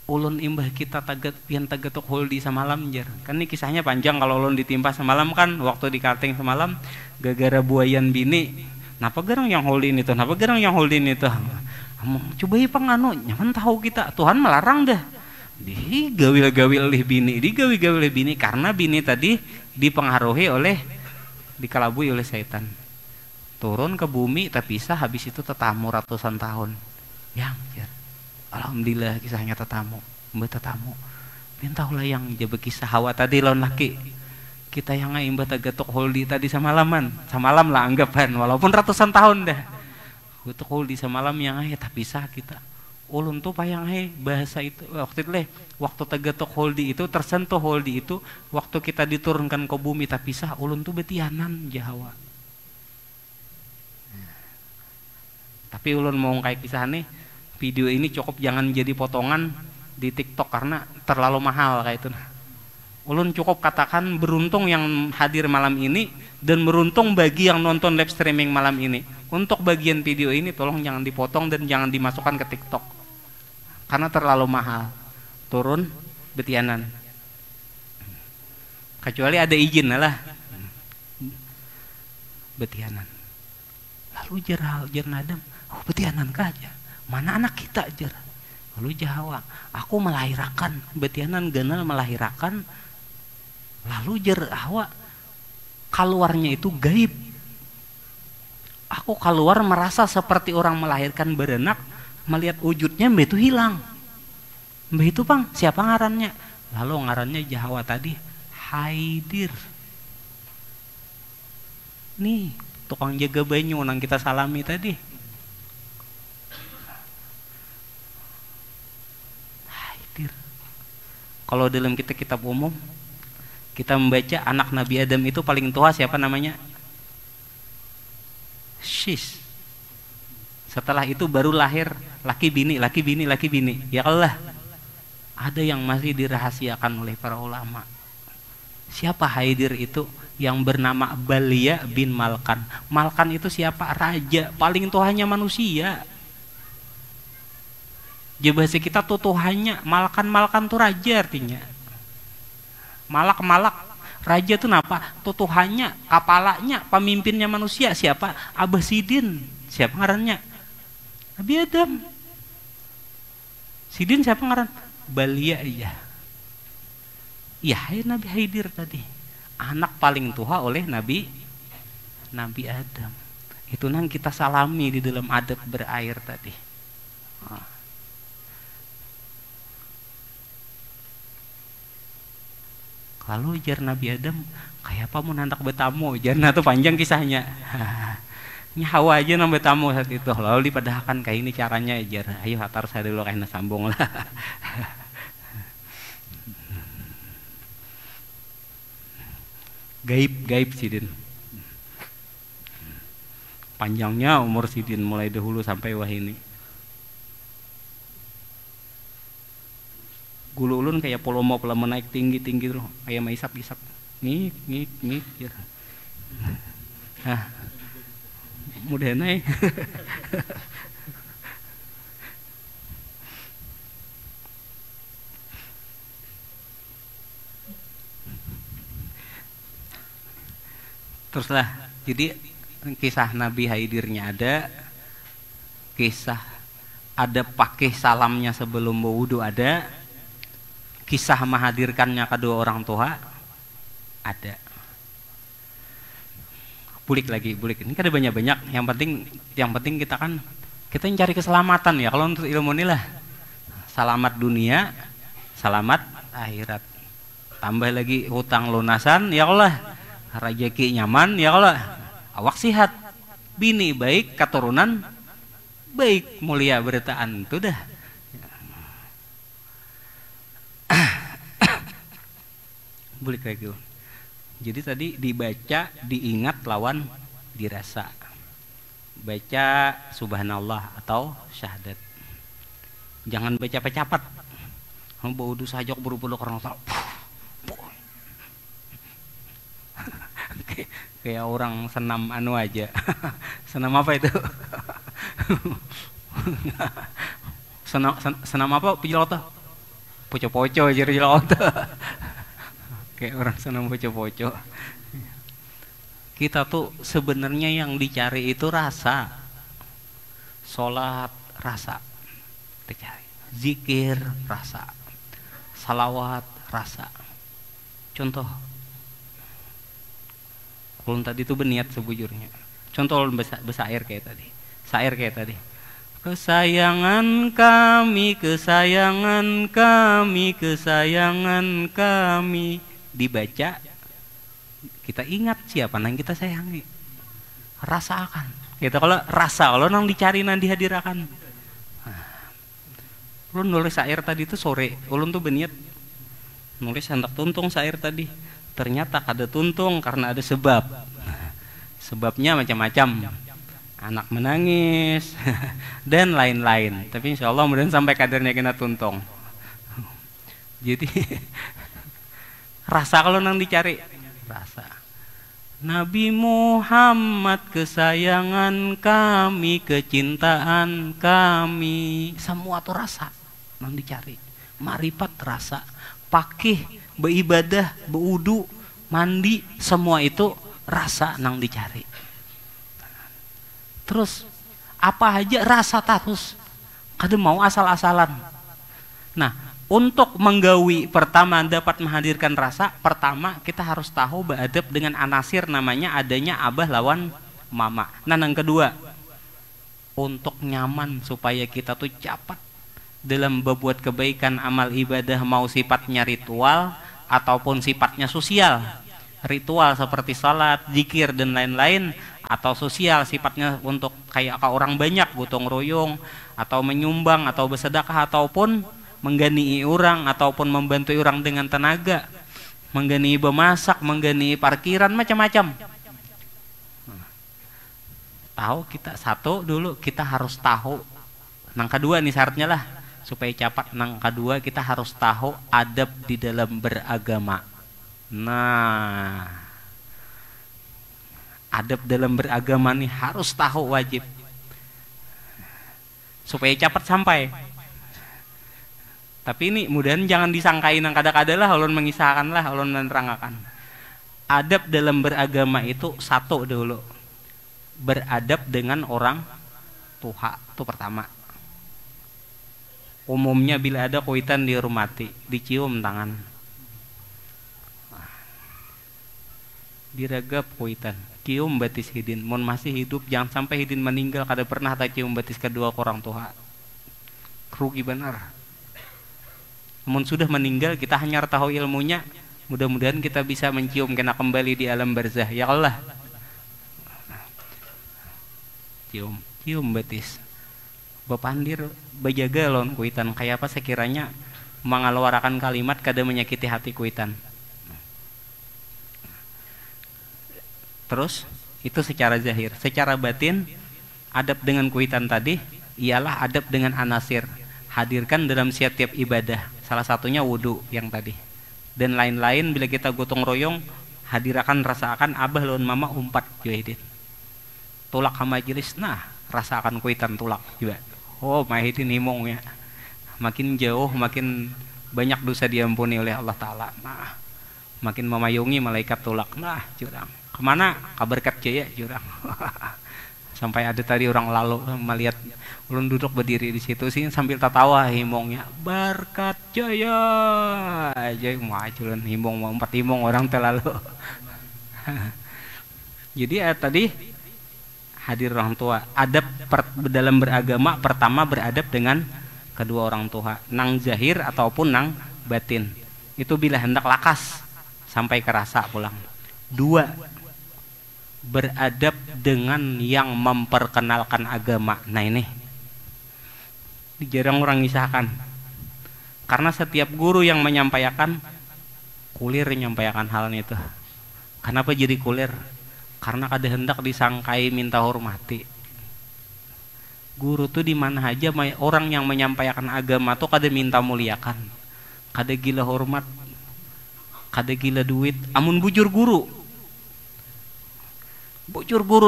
ulun imbah kita pian tagatuk huldi semalam jar. Kan ini kisahnya panjang kalau ulun ditimpa semalam kan waktu di karting semalam gara-gara buayan bini. Napa gerang yang holdin itu? Napa gerang yang holdin itu? Coba ipang nyaman tahu kita. Tuhan melarang dah. Digawil-gawil oleh bini, karena bini tadi dipengaruhi oleh dikalabui oleh setan. Turun ke bumi terpisah, habis itu tetamu ratusan tahun. Yang alhamdulillah kisahnya tetamu, mbak tetamu. Pintahulah yang jabe kisah Hawa tadi lawan laki. Kita yang imbah tagatuk holdi tadi semalam lah anggapan walaupun ratusan tahun dah. Gatuk holdi semalam yang terpisah kita. Ulun tuh payang bahasa itu waktu tagatuk holdi itu tersentuh holdi itu waktu kita diturunkan ke bumi terpisah ulun tuh betianan Jawa. Tapi ulun mau kayak kisah nih video ini cukup jangan jadi potongan di TikTok karena terlalu mahal kayak itu. Ulun cukup katakan beruntung yang hadir malam ini dan beruntung bagi yang nonton live streaming malam ini. Untuk bagian video ini tolong jangan dipotong dan jangan dimasukkan ke TikTok karena terlalu mahal. Turun betianan. Kecuali ada izin lah. Betianan. Lalu jer Nadam, oh betianan kaja. Mana anak kita jer? Lalu Jawa, aku melahirkan betianan ganal melahirkan. Lalu jer Hawa keluarnya itu gaib. Aku keluar merasa seperti orang melahirkan berenak, melihat wujudnya mbak itu hilang. Mbak itu bang, siapa ngarannya? Lalu ngarannya Jawa tadi Haidir. Nih tukang jaga banyu nang kita salami tadi. Haidir. Kalau dalam kitab umum kita membaca anak Nabi Adam itu paling tua siapa namanya? Syis. Setelah itu baru lahir laki bini. Ya Allah. Ada yang masih dirahasiakan oleh para ulama. Siapa Haidir itu? Yang bernama Balia bin Malkan. Malkan itu siapa? Raja. Paling tuanya manusia. Bahasa kita tuh tuhannya. Malkan tuh raja artinya. Malak. Raja itu napa? Tutuhannya, kepalanya, pemimpinnya manusia. Siapa? Abah Sidin. Siapa ngarannya? Nabi Adam. Sidin siapa ngaran? Balia iya. Iya, Nabi Haidir tadi. Anak paling tua oleh Nabi Adam. Itu nang kita salami di dalam adab berair tadi. Lalu jar Nabi Adam kayak apa mau nantak betamu, jarna tuh panjang kisahnya. Nyawa aja nambah tamu saat itu. Lalu dipadahkan kayak ini caranya jar. Ayo hatar saya dulu kayaknya sambung lah. Gaib Sidin. Panjangnya umur Sidin mulai dahulu sampai wah ini. Gulu ulun kayak polomo pula menaik tinggi loh, kayak maisap ngik ya. Nah, mudah naik. Teruslah, jadi kisah Nabi Haidirnya ada, kisah ada pakai salamnya sebelum berwudu ada. Kisah menghadirkannya kedua orang tua ada. Bulik. Ini kan ada banyak. Yang penting kita mencari keselamatan ya. Kalau untuk ilmu ini lah, selamat dunia, selamat akhirat. Tambah lagi hutang lunasan, ya Allah. Rezeki nyaman, ya Allah. Awak sihat, bini baik, keturunan baik mulia beritaan itu dah. Boleh kayak gitu. Jadi tadi dibaca, diingat lawan dirasa. Baca subhanallah atau syahadat. Jangan baca pecapat. Bau dosa jok buru-buru karena tahu. Kayak orang senam anu aja. Senam apa itu? senam apa pilota? Poco-poco aja pilota. Kayak orang senam poco-poco. Kita tuh sebenarnya yang dicari itu rasa. Sholat rasa dicari. Zikir rasa. Salawat rasa. Contoh, ulun tadi itu berniat sebujurnya. Contoh ulun besair kayak tadi. Sair kayak tadi. Kesayangan kami, kesayangan kami, kesayangan kami. Dibaca, kita ingat siapa yang kita sayangi. Rasakan. Gitu kalau rasa, kalau nang dicari nang dihadirakan. Ulun nulis syair tadi itu sore, ulun tuh berniat nulis hendak tuntung syair tadi. Ternyata kada tuntung karena ada sebab. Sebabnya macam-macam. Anak menangis dan lain-lain. Tapi insya Allah kemudian sampai kadernya kena tuntung. Jadi rasa kalau nang dicari rasa. Nabi Muhammad kesayangan kami, kecintaan kami, semua tuh rasa nang dicari. Marifat rasa, pakih, beribadah, berudu, mandi, semua itu rasa nang dicari. Terus apa aja rasa terus, kada mau asal-asalan. Nah, untuk menggawi pertama dapat menghadirkan rasa, pertama kita harus tahu beradab dengan anasir namanya adanya abah lawan mama. Nah, yang kedua, untuk nyaman supaya kita tuh cepat dalam berbuat kebaikan amal ibadah, mau sifatnya ritual ataupun sifatnya sosial. Ritual seperti salat, zikir dan lain-lain, atau sosial sifatnya untuk kayak orang banyak gotong royong atau menyumbang atau bersedekah ataupun menggani orang ataupun membantu orang dengan tenaga, menggani bemasak, menggani parkiran, macam-macam. Tahu kita satu dulu, kita harus tahu. Nang kedua nih syaratnya lah supaya cepat. Nang kedua kita harus tahu adab di dalam beragama. Nah, adab dalam beragama nih harus tahu, wajib supaya cepat sampai. Tapi ini mudahan jangan disangkain yang kada-kada lah, ulun mengisahkan lah, ulun menerangkan. Adab dalam beragama itu satu dulu, beradab dengan orang tua itu pertama. Umumnya bila ada kuitan dihormati, dicium tangan, diragap kuitan, cium batis hidin. Mun masih hidup jangan sampai hidin meninggal kada pernah tak cium batis kedua orang tua, rugi benar. Mun sudah meninggal kita hanya tahu ilmunya, mudah-mudahan kita bisa mencium kena kembali di alam barzah. Ya Allah, cium batis, bepandir, bejaga lon kuitan. Kayak apa sekiranya mengeluarkan kalimat kada menyakiti hati kuitan. Terus itu secara zahir. Secara batin, adab dengan kuitan tadi ialah adab dengan anasir, hadirkan dalam setiap ibadah. Salah satunya wudu yang tadi. Dan lain-lain bila kita gotong royong, hadirakan, rasakan abah lawan mama umpat juaidin. Tulak ke majelis, nah rasakan kuitan tulak juga. Oh, mahidin himong ya. Makin jauh makin banyak dosa diampuni oleh Allah Ta'ala. Nah, makin memayungi malaikat tulak. Nah, jurang. Kemana? Kabarkat jaya jurang. Sampai ada tadi orang lalu melihat ulun duduk berdiri di situ sih sambil tertawa himongnya, berkat jaya aja majulan himong empat himong orang terlalu. Jadi tadi hadir orang tua, adab dalam beragama pertama beradab dengan kedua orang tua, nang zahir ataupun nang batin. Itu bila hendak lakas sampai ke rasa pulang. Dua, beradab dengan yang memperkenalkan agama. Nah ini Jarang orang ngisahkan. Karena setiap guru yang menyampaikan kulir menyampaikan hal itu. Kenapa jadi kulir? Karena kada hendak disangkai minta hormati. Guru tuh di mana aja orang yang menyampaikan agama tuh kada minta muliakan, kada gila hormat, kada gila duit. Amun bujur guru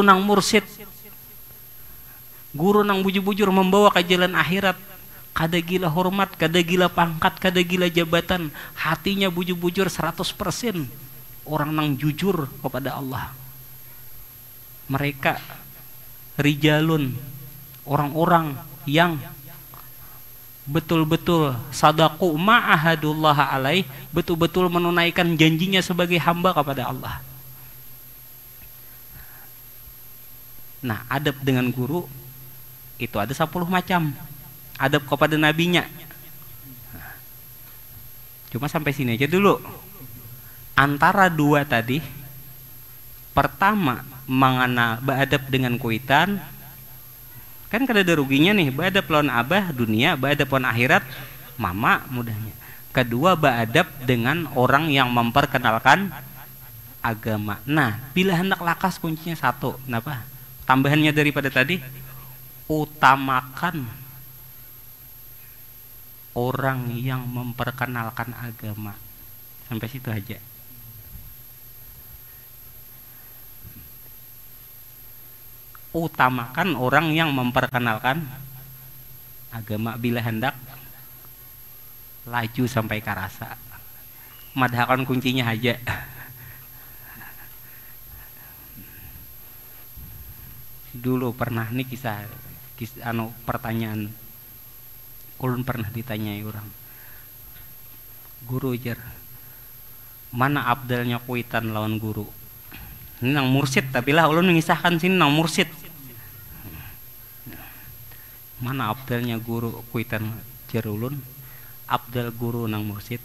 nang mursid, guru nang bujur-bujur membawa ke jalan akhirat, kada gila hormat, kada gila pangkat, kada gila jabatan, hatinya bujur-bujur 100%. Orang nang jujur kepada Allah. Mereka rijalun, orang-orang yang betul-betul sadaku ma'ahadullah alaih, betul-betul menunaikan janjinya sebagai hamba kepada Allah. Nah, adab dengan guru itu ada 10 macam. Adab kepada nabinya. Cuma sampai sini aja dulu. Antara dua tadi, pertama mengenal beradab dengan kuitan, kan kada ada ruginya nih. Beadab lawan abah dunia, beadab lawan akhirat mama mudahnya. Kedua, beadab dengan orang yang memperkenalkan agama. Nah, bila hendak lakas kuncinya satu. Kenapa? Tambahannya daripada tadi, utamakan orang yang memperkenalkan agama. Sampai situ aja. Utamakan orang yang memperkenalkan agama bila hendak laju sampai ke rasa. Madhakan kuncinya aja. Dulu pernah nih kisah pertanyaan ulun pernah ditanyai orang, guru jar, mana abdalnya kuitan lawan guru? Ini nang mursid, tapi lah ulun mengisahkan sini nang mursid. Mana abdalnya guru kuitan jar ulun? Abdal guru nang mursid.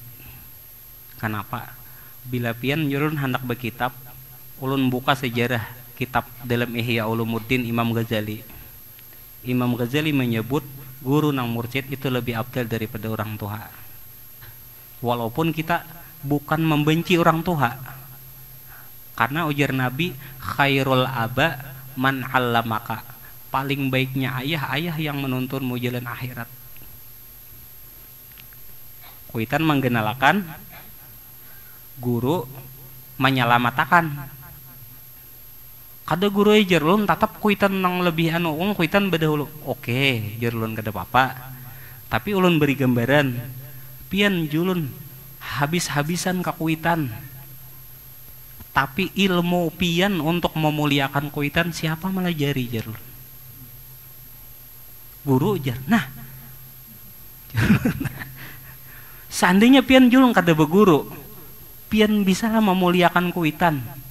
Kenapa? Bila pian ulun hendak berkitab, ulun buka sejarah kitab dalam Ihya Ulumuddin Imam Ghazali. Imam Ghazali menyebut guru nang mursid itu lebih abdal daripada orang tua. Walaupun kita bukan membenci orang tua, karena ujar Nabi, khairul aba man 'allamaka, paling baiknya ayah yang menuntunmu jalan akhirat. Kuitan menggenalakan, guru menyalamatakan. Kada guru jerlun tatap kuitan nang lebih kuitan bedahulu. Oke, jerlun kada apa-apa. Tapi ulun beri gambaran, pian julun habis-habisan ka kuitan. Tapi ilmu pian untuk memuliakan kuitan siapa melajari jerlun? Guru jar. Nah, seandainya pian julun kada beguru, pian bisa memuliakan kuitan.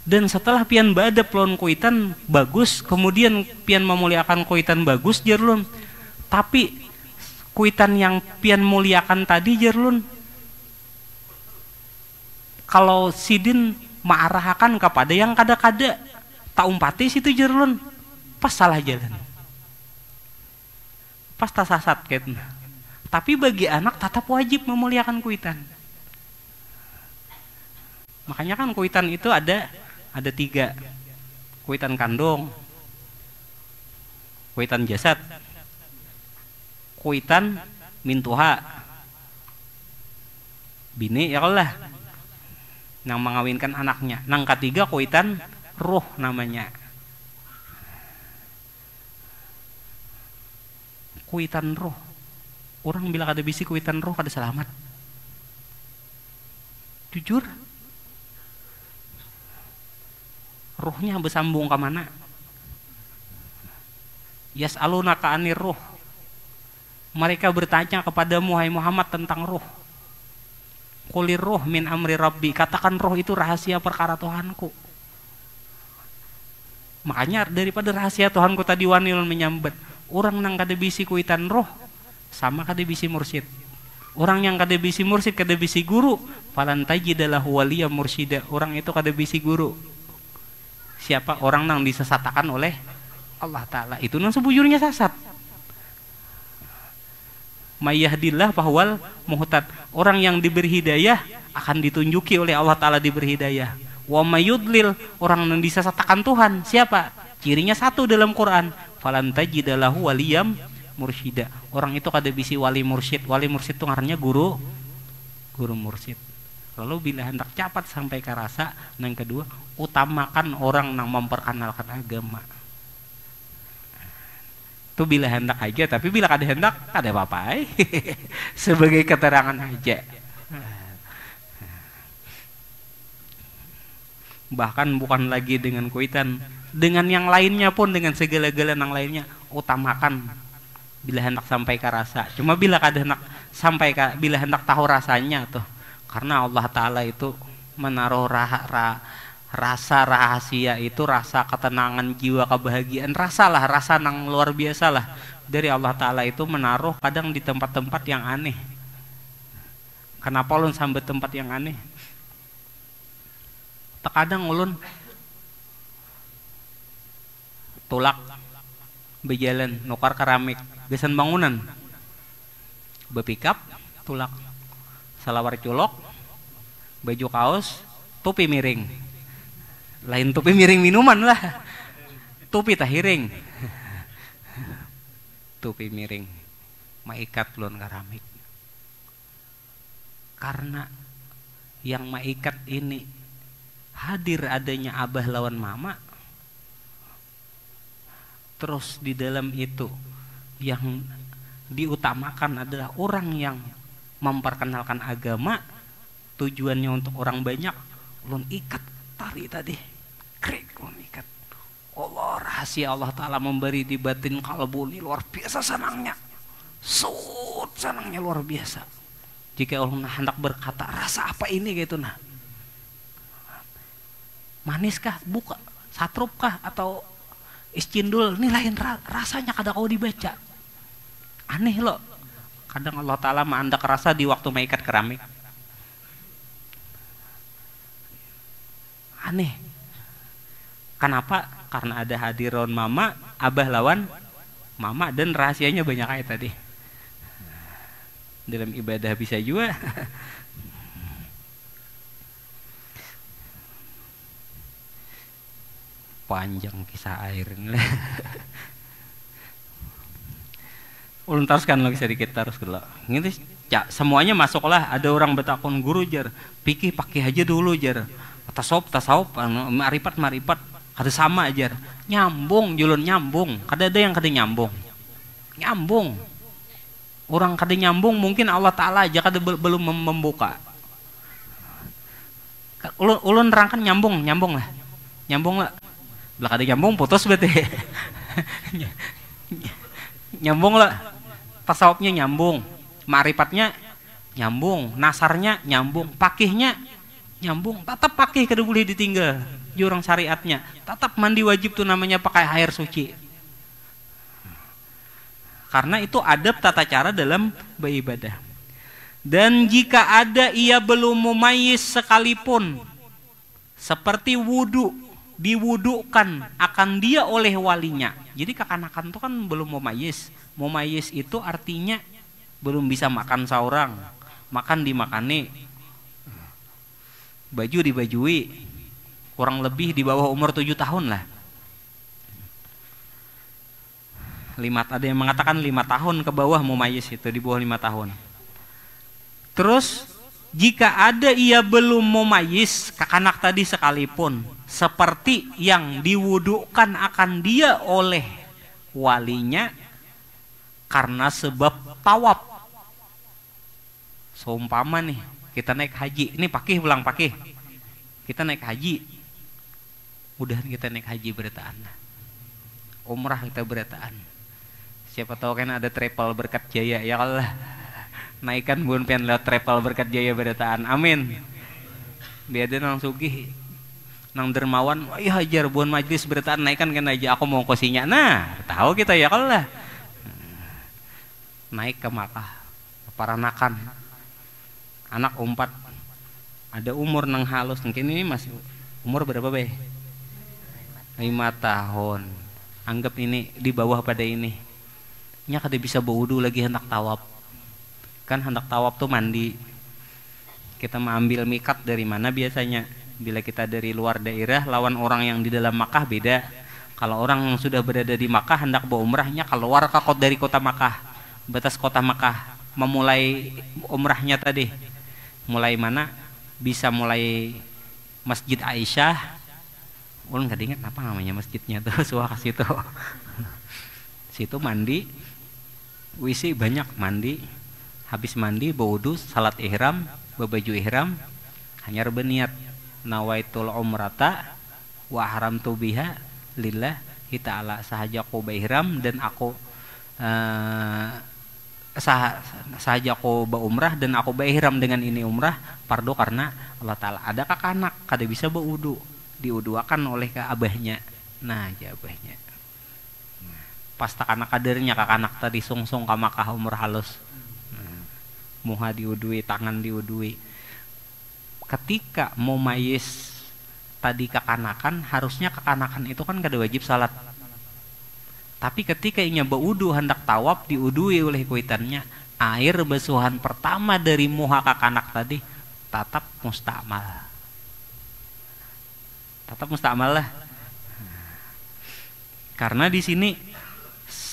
Dan setelah pian badap lawan kuitan bagus, kemudian pian memuliakan kuitan bagus jerlun. Tapi kuitan yang pian muliakan tadi jerlun, kalau sidin ma'arahakan kepada yang kada-kada tak umpati situ jerlun, pas salah jalan, pas tak sasat ketna. Tapi bagi anak tetap wajib memuliakan kuitan. Makanya kan kuitan itu ada 3. Kuitan kandung, kuitan jasad, kuitan mintuha, bini ya Allah nang mengawinkan anaknya. Nang ketiga kuitan ruh namanya. Kuitan ruh, orang bila kada bisi kuitan ruh kada selamat. Jujur, ruhnya bersambung ke mana? Yas'alunaka 'anir ruh. Mereka bertanya kepadamu hai Muhammad tentang ruh. Qulir ruh min amri rabbi. Katakan ruh itu rahasia perkara Tuhanku. Makanya daripada rahasia Tuhanku tadi wanil menyambat. Orang nang kada bisi kuitan ruh sama kada bisi mursyid. Orang yang kada bisi mursyid, kada bisi guru, falan tajidalahu waliya mursyida. Orang itu kada bisi guru. Siapa orang nang disesatakan oleh Allah Ta'ala, itu nang sebujurnya sasat. Mayyahdillah bahwal muhtad. Orang yang diberi hidayah akan ditunjuki oleh Allah Ta'ala diberi hidayah. Wa mayudlil, orang yang disesatkan Tuhan siapa? Cirinya satu dalam Quran, falan tajidalahu waliyam mursyida. Orang itu kada bisi wali mursyid. Wali mursyid itu artinya guru mursyid. Lalu bila hendak cepat sampai ke rasa, yang kedua utamakan orang yang memperkenalkan agama. Itu bila hendak aja, tapi bila kada hendak kada apa-apa. Sebagai keterangan aja. Bahkan bukan lagi dengan kuitan, dengan yang lainnya pun, dengan segala-gala yang lainnya utamakan bila hendak sampai ke rasa. Cuma bila kada hendak sampai ke, bila hendak tahu rasanya tuh, karena Allah Ta'ala itu menaruh rasa rahasia itu, rasa ketenangan jiwa, kebahagiaan, rasa yang luar biasa lah dari Allah Ta'ala itu menaruh kadang di tempat-tempat yang aneh. Kenapa ulun sampai tempat yang aneh? Terkadang ulun tulak berjalan nukar keramik gesan bangunan bepikap tulak salawar culok baju kaos topi miring, lain topi miring minuman lah, topi tahiring topi miring maikat lon keramik. Karena yang maikat ini hadir adanya abah lawan mama, terus di dalam itu yang diutamakan adalah orang yang memperkenalkan agama, tujuannya untuk orang banyak. Ulun ikat tali tadi, krek ulun ikat. Allah, rahasia Allah Ta'ala memberi di batin kalbu ini luar biasa senangnya, senangnya luar biasa. Jika ulun hendak berkata rasa apa ini gitu, nah maniskah, buka, satrupkah, atau iscindul, ini lain rasanya kada kau dibaca. Aneh loh. Kadang Allah Ta'ala mengandak rasa di waktu maikat keramik. Aneh. Kenapa? Karena ada hadiron mama, abah lawan mama, dan rahasianya banyak kayak tadi. Dalam ibadah bisa juga. Panjang kisah air ini. Ulun teruskan lagi sedikit terus dulu. Ini semuanya masuklah. Ada orang betakun guru jar, pikir pakai aja dulu jar. Tasawuf, marifat, kada sama ajar. Nyambung, julun nyambung. Kada ada yang kada nyambung. Nyambung. Orang kada nyambung mungkin Allah Ta'ala aja kada belum membuka. Ulun nerangkan nyambung lah. Nyambung lah. Belah kada nyambung putus berarti. Nyambung lah. Tasawufnya nyambung, marifatnya nyambung, nasarnya nyambung, pakihnya nyambung. Tetap pakih kada boleh ditinggal. Jurang syariatnya tetap mandi wajib tuh namanya pakai air suci. Karena itu adab tata cara dalam beribadah. Dan jika ada ia belum mumayyiz sekalipun, seperti wudu, diwudukan akan dia oleh walinya. Jadi kekanakan itu kan belum mumayyiz. Mumayyiz itu artinya belum bisa makan seorang, makan dimakani, baju dibajui, kurang lebih di bawah umur 7 tahun lah. Ada yang mengatakan 5 tahun ke bawah mumayyiz itu, di bawah 5 tahun. Terus jika ada ia belum mumayyiz, kakanak tadi sekalipun, seperti yang diwudukan akan dia oleh walinya karena sebab tawaf. Seumpama nih kita naik haji, ini pakih pulang pakih, kita naik haji, udah kita naik haji berataan, umrah kita berataan, siapa tahu kan ada travel berkat jaya ya Allah, naikkan bun pen lewat travel berkat jaya berataan, amin. Biada nang sugih nang dermawan, iya hajar bun majlis berataan naikkan kan aja, aku mau kosinya, nah tahu kita ya Allah. Naik ke Makkah, paranakan, anak 4, ada umur nang halus, mungkin ini masih umur berapa be? 5 tahun. Anggap ini di bawah pada ini. Nya kada bisa berwudu lagi hendak tawaf. Kan hendak tawaf tuh mandi. Kita mengambil mikat dari mana biasanya? Bila kita dari luar daerah lawan orang yang di dalam Makkah beda. Kalau orang yang sudah berada di Makkah hendak berumrahnya keluar dari kota Makkah, batas kota Makkah, memulai umrahnya tadi. Mulai mana? Bisa mulai Masjid Aisyah. Ulun nggak ingat apa namanya masjidnya tuh, suara situ. Situ mandi, WC banyak, mandi. Habis mandi berwudu, salat ihram, berbaju ihram, hanya berniat nawaitul umrata wa haramtu biha lillahi ta'ala, sahaja aku berihram dan aku sahaja aku berumrah dan aku berihram dengan ini umrah fardu karena Allah Ta'ala. Ada kakak anak kada bisa berwudu, diuduakan oleh ke abahnya. Nah aja abahnya pas tak anak kadernya kakak anak tadi sungsung ka Makkah umrah halus, muha diudui, tangan diudui. Ketika mau mayis tadi kekanakan, harusnya kekanakan itu kan kada wajib salat. Tapi ketika inya berwudu hendak tawaf, diudui oleh kuitannya, air basuhan pertama dari muha kakanak tadi tatap mustamal. Tatap mustamal lah. Karena di sini,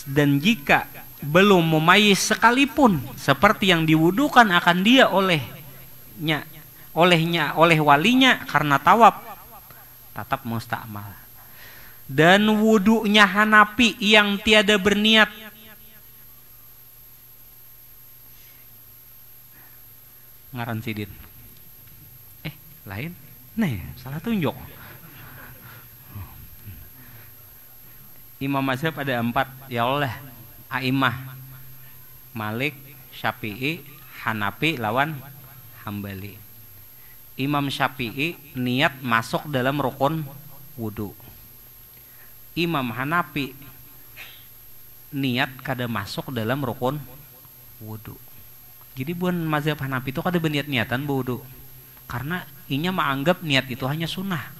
dan jika belum memayis sekalipun seperti yang diwudukan akan dia oleh walinya karena tawaf, tatap mustamal. Dan wudunya Hanafi yang tiada berniat, ngaran sidin lain nih salah tunjuk. Imam mazhab ada 4 ya Allah, A'immah Malik, Syafi'i, Hanafi lawan Hambali. Imam Syafi'i niat masuk dalam rukun wudu. Imam Hanafi niat kada masuk dalam rukun wudu. Jadi bukan mazhab Hanafi itu kada berniat-niatan berwudu. Karena inya menganggap niat itu hanya sunnah.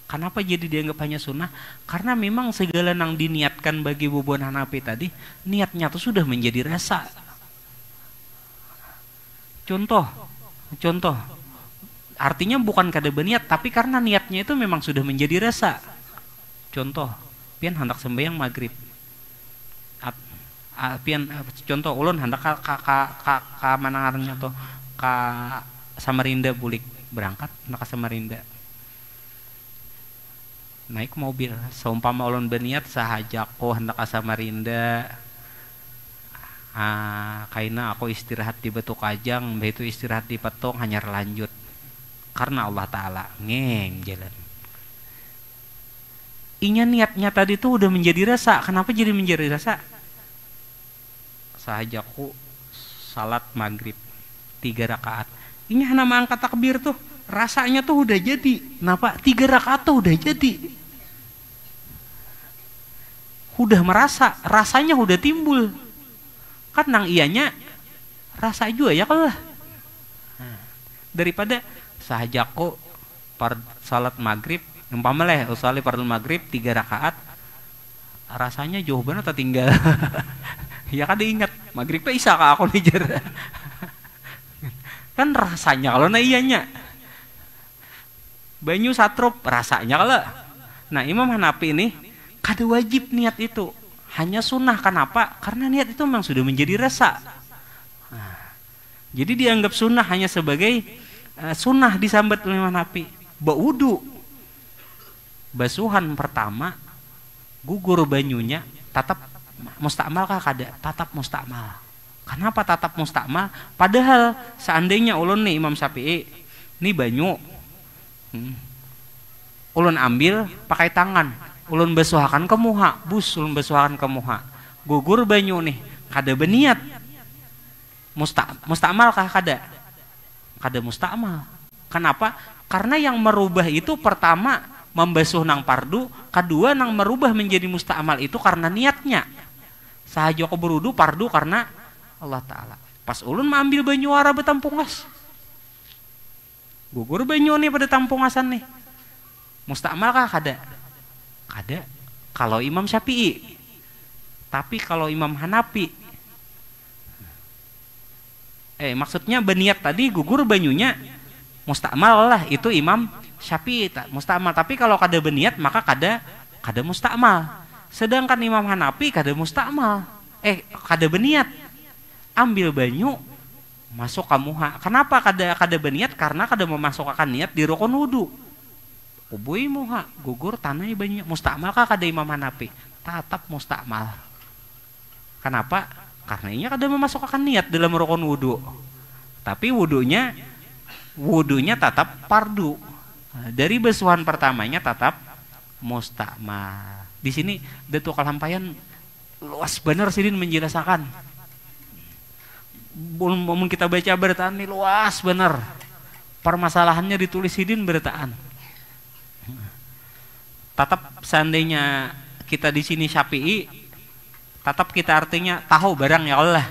Kenapa jadi dianggap hanya sunnah? Karena memang segala yang diniatkan bagi bubuhan Hanafi tadi, niatnya itu sudah menjadi rasa. Contoh, artinya bukan kada berniat, tapi karena niatnya itu memang sudah menjadi rasa. Contoh, pian hendak sembahyang maghrib. Contoh, ulun hendak ka mana ngarannya tuh, ka Samarinda bulik berangkat, hendak ka Samarinda. Naik mobil, seumpama ulun berniat sahaja aku hendak ka Samarinda. Kaina aku istirahat di Batu Kajang, begitu istirahat di Petong hanyar lanjut. Karena Allah Ta'ala ngeng jalan. Inya niatnya tadi tuh udah menjadi rasa. Kenapa jadi menjadi rasa? Sahajaku salat maghrib 3 rakaat. Inya nama angkat takbir tuh rasanya tuh udah jadi. Kenapa? 3 rakaat tuh udah jadi. Udah merasa, rasanya udah timbul. Kan nang ianya rasa juga ya kalau daripada sahajaku salat maghrib umpama leh usali fardhu maghrib 3 rakaat rasanya jauh banget tertinggal. Ya kan diingat maghrib teh isa ka aku nijer. Kan rasanya kalau na iyanya banyu satrup rasanya kalau. Nah Imam Hanafi ini kada wajib niat itu, hanya sunnah. Kenapa? Karena niat itu memang sudah menjadi rasa. Jadi dianggap sunnah hanya sebagai sunnah disambat oleh Imam Hanafi. Berwudu basuhan pertama gugur banyunya tatap mustakmal kah kada? Tatap mustakmal. Kenapa tatap mustakmal? Padahal seandainya ulun nih Imam Syafi'i nih banyu ulun ambil pakai tangan, ulun basuhakan ke muha, ulun basuhakan ke muha, gugur banyu nih kada berniat mustakmal kah kada? Kada mustakmal. Kenapa? Karena yang merubah itu pertama membasuh nang pardu, kedua nang merubah menjadi mustakmal itu karena niatnya. Sahaja aku berudu pardu karena Allah Ta'ala. Pas ulun mengambil banyu wara betampungas, gugur banyu nih pada tampungasan nih, mustakmal kah kada? Kada. Kalau Imam Syafi'i. Tapi kalau Imam Hanafi Maksudnya berniat tadi gugur banyunya mustakmal lah, itu Imam Syafi'i mustakmal. Tapi kalau kada berniat maka kada mustakmal. Sedangkan Imam Hanafi kada mustakmal, kada berniat, ambil banyu masuk ke muha. Kenapa kada berniat? Karena kada memasukkan niat di rukun wudu. Ubui muha gugur tanah banyu mustakmal kah kada Imam Hanafi? Tetap mustakmal. Kenapa? Karena ini kada memasukkan niat dalam rukun wudu. Tapi wudunya tetap fardu. Dari basuhan pertamanya tetap mustakmal. Di sini Datuk Kalampayan luas benar Sidin menjelaskan. Mau kita baca bertaan ini luas benar. Permasalahannya ditulis Sidin bertaan. Tetap seandainya kita di sini Syafi'i, tetap kita artinya tahu barang ya Allah.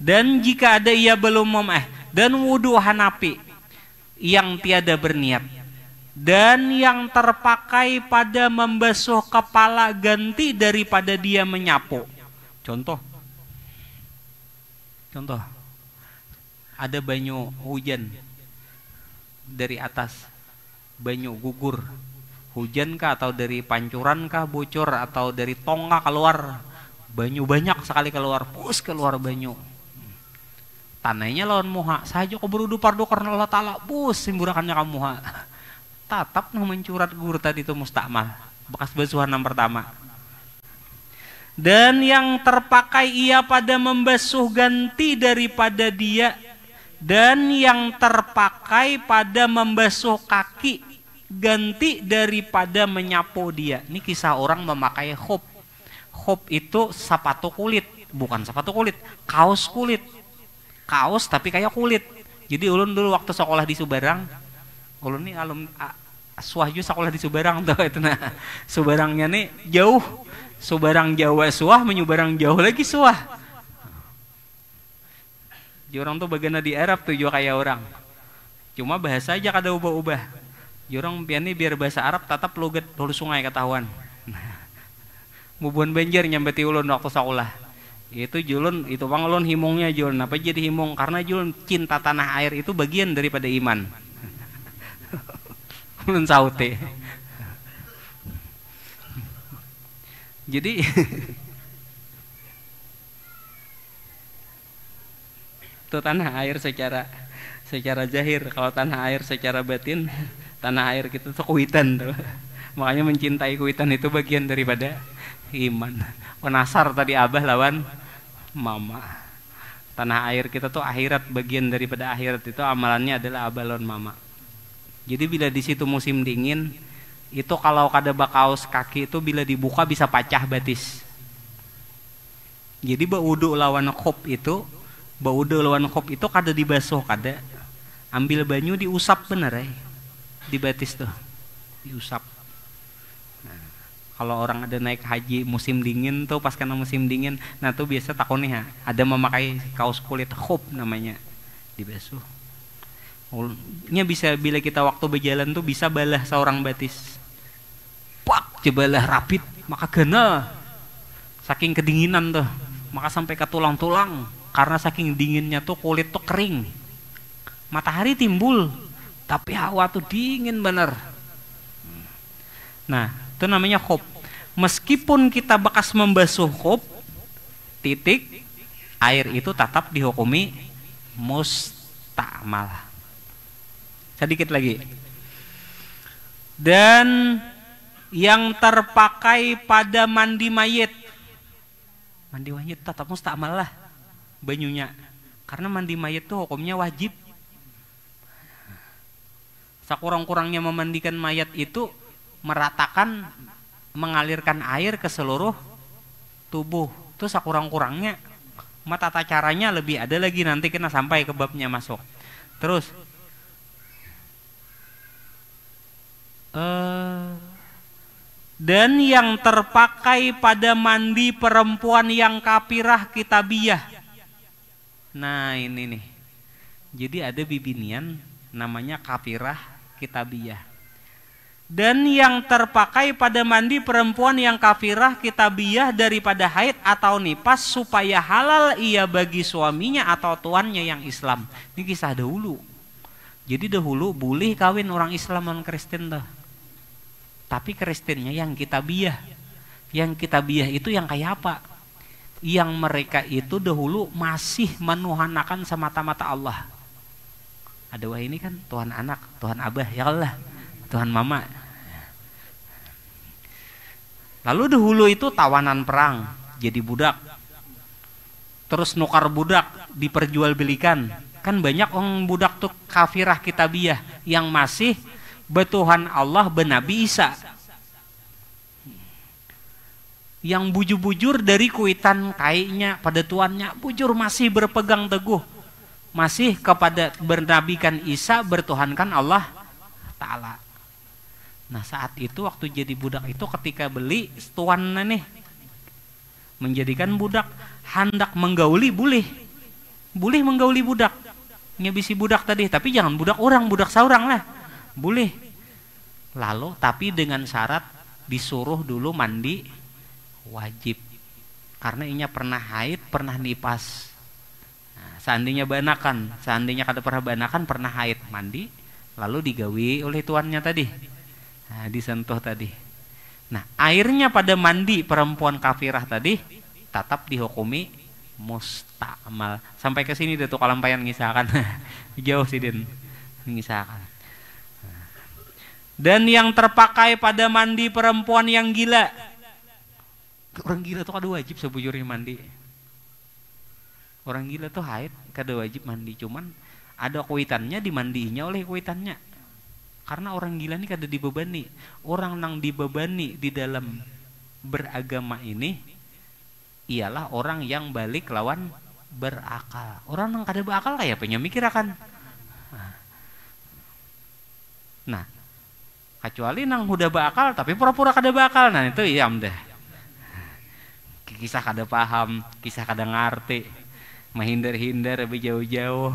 Dan jika ada ia belum dan wudu Hanafi yang tiada berniat dan yang terpakai pada membasuh kepala ganti daripada dia menyapu. Contoh ada banyu hujan dari atas, banyu gugur, hujan kah atau dari pancuran kah bocor atau dari tong kah keluar, banyu banyak sekali keluar, pus keluar banyu. Tanahnya lawan muha saja kau berudu pardu karena Allah Ta'ala bus simburakannya kamu muha. Tatap nah mencurat gugur tadi itu mustakmal, bekas basuhan yang pertama. Dan yang terpakai ia pada membasuh ganti daripada dia, dan yang terpakai pada membasuh kaki ganti daripada menyapu dia. Ini kisah orang memakai khuf. Khuf itu sepatu kulit, bukan sepatu kulit, kaos kulit. Kaos tapi kayak kulit. Jadi ulun dulu waktu sekolah di Subarang, ulun nih suahju sekolah di Subarang tuh itu nah. Subarangnya nih jauh. Subarang Jawa suah menyubarang jauh lagi suah. Jorang tuh bagian di Arab tuh juga kayak orang. Cuma bahasa aja kada ubah-ubah. Jorang piani biar bahasa Arab tetap logat hulu sungai ketahuan. Mubuan banjir nyambati ulun waktu sekolah. Itu julun itu bang ulun himungnya julun. Apa jadi himung? Karena julun cinta tanah air itu bagian daripada iman. Ulun saute. Jadi itu tanah air secara zahir. Kalau tanah air secara batin, tanah air kita tuh kuitan tuh. Makanya mencintai kuitan itu bagian daripada iman. Penasar tadi abah lawan mama. Tanah air kita tuh akhirat, bagian daripada akhirat itu amalannya adalah abah lawan mama. Jadi bila di situ musim dingin, itu kalau kada bakaus kaki itu bila dibuka bisa pecah batis. Jadi baudu lawan khuf itu, kada dibasuh kada. Ambil banyu diusap bener di batis tuh, diusap. Kalau orang ada naik haji musim dingin tuh pas kena musim dingin, nah tuh biasa takutnya ada memakai kaos kulit khuf namanya, dibasuh. Nya bisa bila kita waktu berjalan tuh bisa balah seorang batis. Pak, jebalah rapid maka gana. Saking kedinginan tuh, maka sampai ke tulang-tulang karena saking dinginnya tuh kulit tuh kering. Matahari timbul, tapi hawa tuh dingin bener. Nah, itu namanya khuf. Meskipun kita bekas membasuh khuf, titik air itu tetap dihukumi mustakmal. Sedikit lagi. Dan yang terpakai pada mandi mayit. Mandi mayit tetap mustakmal lah banyunya. Karena mandi mayit itu hukumnya wajib. Sakurang-kurangnya memandikan mayat itu meratakan, mengalirkan air ke seluruh tubuh. Itu sakurang-kurangnya. Tata caranya lebih ada lagi, nanti kita sampai ke babnya masuk. Terus dan yang terpakai pada mandi perempuan yang kafirah kitabiyah. Nah ini nih. Jadi ada bibinian namanya kafirah kitabiyah. Dan yang terpakai pada mandi perempuan yang kafirah kitabiyah daripada haid atau nifas supaya halal ia bagi suaminya atau tuannya yang Islam. Ini kisah dahulu. Jadi dahulu boleh kawin orang Islam dan Kristen tuh. Tapi Kristennya yang kitabiyah. Yang kitabiyah itu yang kayak apa? Yang mereka itu dahulu masih menuhanakan semata-mata Allah. Ada wah ini kan Tuhan anak, Tuhan abah, ya Allah, Tuhan mama. Lalu dahulu itu tawanan perang, jadi budak. Terus nukar budak, diperjualbelikan. Kan banyak orang budak tuh kafirah kitabiyah yang masih betuhan Allah benabi Isa. Yang bujur-bujur dari kuitan kainya pada tuannya, bujur masih berpegang teguh. Masih kepada bernabikan Isa, bertuhankan Allah Ta'ala. Nah saat itu waktu jadi budak itu ketika beli tuannya nih menjadikan budak, hendak menggauli boleh menggauli budak, nyebisi budak tadi, tapi jangan budak orang, budak seorang lah, boleh. Lalu tapi dengan syarat disuruh dulu mandi wajib, karena inya pernah haid, pernah nifas. Nah, seandainya banakan, seandainya kada pernah banakan, pernah haid, mandi lalu digawi oleh tuannya tadi. Nah, disentuh tadi. Nah, airnya pada mandi perempuan kafirah tadi tetap dihukumi mustakmal. Sampai ke sini deh tuh kalampayan ngisahkan. Jauh sih Din ngisahkan. Dan yang terpakai pada mandi perempuan yang gila. Orang gila tuh kada wajib sebujurnya mandi. Orang gila tuh haid kada wajib mandi, cuman ada kuitannya dimandiinya oleh kuitannya. Karena orang gila ini kada dibebani. Orang yang dibebani di dalam beragama ini ialah orang yang balik lawan berakal. Orang yang kada berakal kayak punya mikir akan. Nah, kecuali nang udah berakal tapi pura-pura kada berakal, nah itu iya dah. Kisah kada paham, kisah kada ngerti, menghindar-hindar lebih jauh-jauh.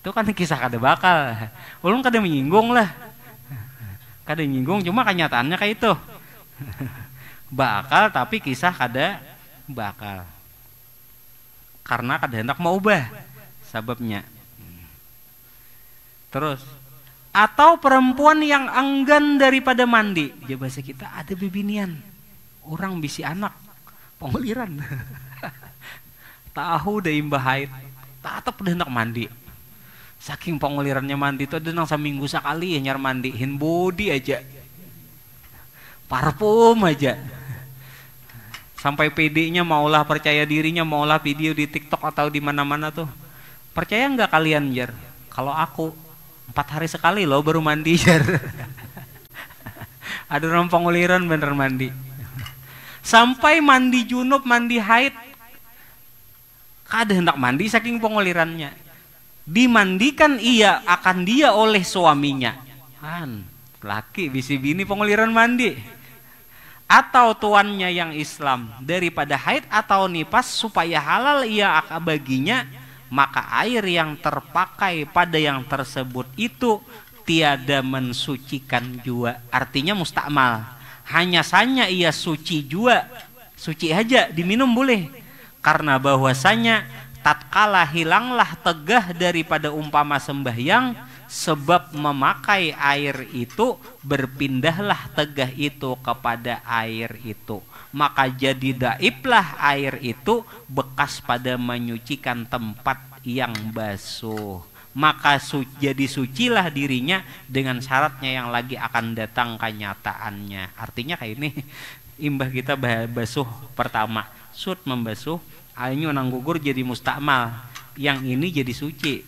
Itu kan kisah kada bakal. Ulun kada menyinggung lah. Kada menyinggung, cuma kenyataannya kayak itu. Bakal tapi kisah kada bakal. Karena kada hendak mau ubah sebabnya. Terus atau perempuan yang enggan daripada mandi. Ya bahasa kita ada bibinian. Orang bisi anak penguliran. Tahu dah imbah haid, tetap udah hendak mandi. Saking pengulirannya mandi itu ada nang seminggu sekali ya nyar mandiin body aja, parfum aja, sampai PD-nya maulah percaya dirinya maulah video di TikTok atau di mana-mana tuh. Percaya nggak kalian jar? Kalau aku 4 hari sekali loh baru mandi jar. Ada orang penguliran bener mandi. Sampai mandi junub, mandi haid, kada hendak mandi saking pengulirannya. Dimandikan ia akan dia oleh suaminya. Kan laki bisi bini penguliran mandi. Atau tuannya yang Islam daripada haid atau nifas supaya halal ia akan baginya, maka air yang terpakai pada yang tersebut itu tiada mensucikan jua. Artinya mustakmal. Hanya saja ia suci jua, suci aja diminum boleh. Karena bahwasanya tatkala hilanglah tegah daripada umpama sembahyang, sebab memakai air itu berpindahlah tegah itu kepada air itu, maka jadi daiblah air itu bekas pada menyucikan tempat yang basuh, maka jadi sucilah dirinya dengan syaratnya yang lagi akan datang kenyataannya. Artinya kayak ini imbah kita basuh pertama sud membasuh airnya nang gugur jadi mustakmal, yang ini jadi suci,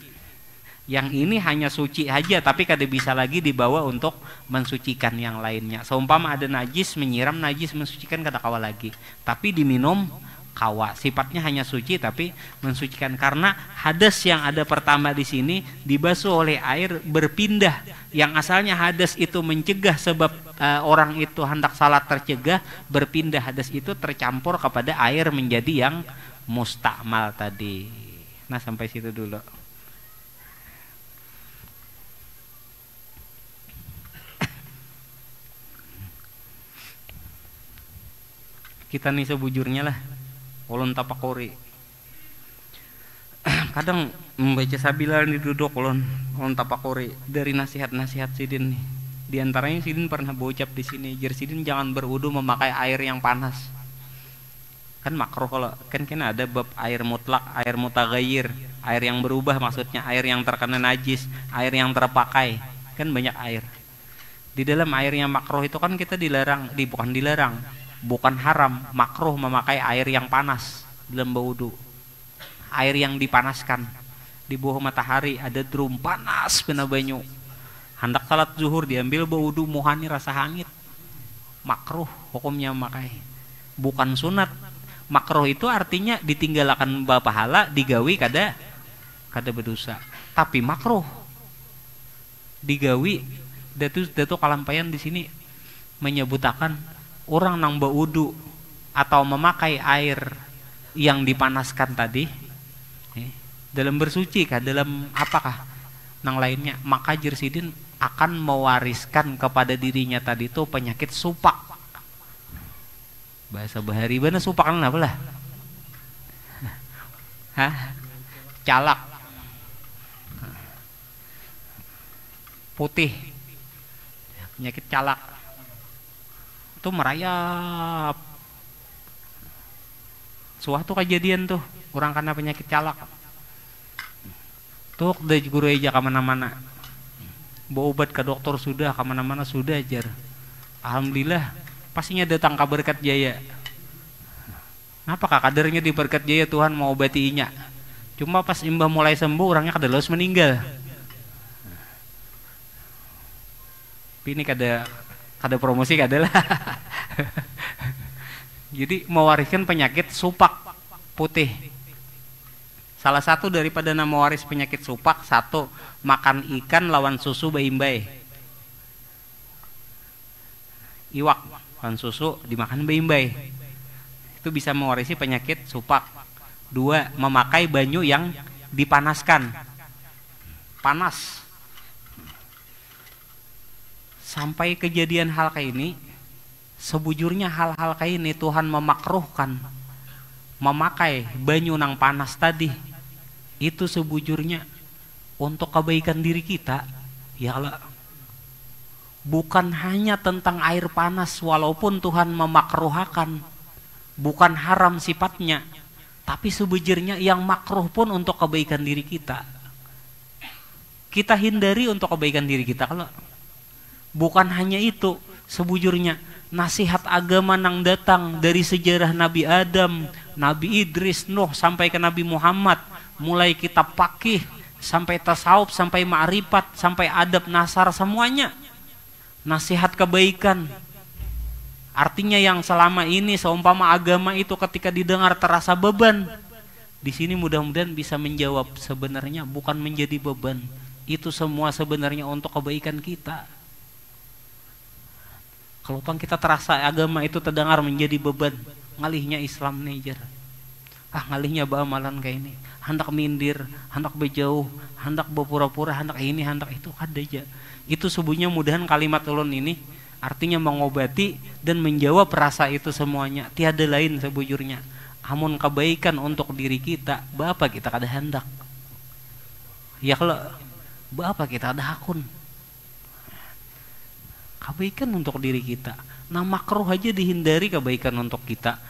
yang ini hanya suci aja tapi kada bisa lagi dibawa untuk mensucikan yang lainnya. Seumpama ada najis, menyiram najis mensucikan kada kawa lagi, tapi diminum kawa, sifatnya hanya suci tapi mensucikan. Karena hadas yang ada pertama di sini dibasuh oleh air berpindah, yang asalnya hadas itu mencegah sebab orang itu hendak salat tercegah, berpindah hadas itu tercampur kepada air menjadi yang mustakmal tadi. Nah sampai situ dulu. kita nih sebujurnya lah ulun tapakuri kadang membaca sabilan di duduk ulun tapakuri dari nasihat-nasihat Sidin nih. Di antaranya Sidin pernah bocap di sini, Sidin jangan berwudu memakai air yang panas. Kan makruh kalau kan ada bab air mutlak, air mutaghayyir, air yang berubah maksudnya, air yang terkena najis, air yang terpakai. Kan banyak air. Di dalam air yang makruh itu kan kita dilarang, bukan haram, makruh memakai air yang panas dalam berwudu. Air yang dipanaskan di bawah matahari ada drum panas kena banyu. Hendak salat zuhur diambil berwudu muhani rasa hangit. Makruh hukumnya memakai. Bukan sunat. Makruh itu artinya ditinggalkan pahala digawi kada berdosa. Tapi makruh digawi datu kalampayan di sini menyebutakan orang nang berwudu atau memakai air yang dipanaskan tadi dalam bersuci kah, dalam apakah nang lainnya, maka Sidin akan mewariskan kepada dirinya tadi itu penyakit supak. Bahasa bahari bana supak kan apa lah? Calak, putih, penyakit calak itu merayap. Suatu kejadian tuh orang kena penyakit calak tuh dari guru aja kemana-mana, bawa obat ke dokter sudah, kemana-mana sudah ajar. Alhamdulillah pastinya datang ke berkat jaya. Kenapa kadernya di berkat jaya Tuhan mau obati inya. Cuma pas imbah mulai sembuh orangnya kada terus meninggal. Ini kada promosi kada lah. Jadi mewariskan penyakit supak putih. Salah satu daripada nama waris penyakit supak, satu, makan ikan lawan susu baimbai. Iwak lawan susu dimakan baimbai. Itu bisa mewarisi penyakit supak. Dua, memakai banyu yang dipanaskan. Panas. Sampai kejadian hal kayak ini, sebujurnya hal-hal kayak ini Tuhan memakruhkan memakai banyu nang panas tadi. Itu sebujurnya untuk kebaikan diri kita, ya Allah. Bukan hanya tentang air panas, walaupun Tuhan memakruhkan, bukan haram sifatnya, tapi sebujurnya yang makruh pun untuk kebaikan diri kita. Kita hindari untuk kebaikan diri kita. Kalau bukan hanya itu, sebujurnya nasihat agama nang datang dari sejarah Nabi Adam, Nabi Idris, Nuh sampai ke Nabi Muhammad, mulai kitab Faqih sampai tasawuf, sampai ma'rifat, sampai adab nasar, semuanya nasihat kebaikan. Artinya yang selama ini seumpama agama itu ketika didengar terasa beban, di sini mudah-mudahan bisa menjawab sebenarnya bukan menjadi beban. Itu semua sebenarnya untuk kebaikan kita. Kalau kita terasa agama itu terdengar menjadi beban, ngalihnya Islam nih jar. Ngalihnya amalan kayak ini, hendak mindir, hendak berjauh, hendak berpura-pura, hendak ini, hendak itu, ada aja. Itu sebenarnya mudahan kalimat ulun ini artinya mengobati dan menjawab rasa itu semuanya. Tiada lain sebujurnya amun kebaikan untuk diri kita, bapa kita kada hendak. Ya kalau bapa kita ada hakun. Kebaikan untuk diri kita. Nah makruh aja dihindari kebaikan untuk kita.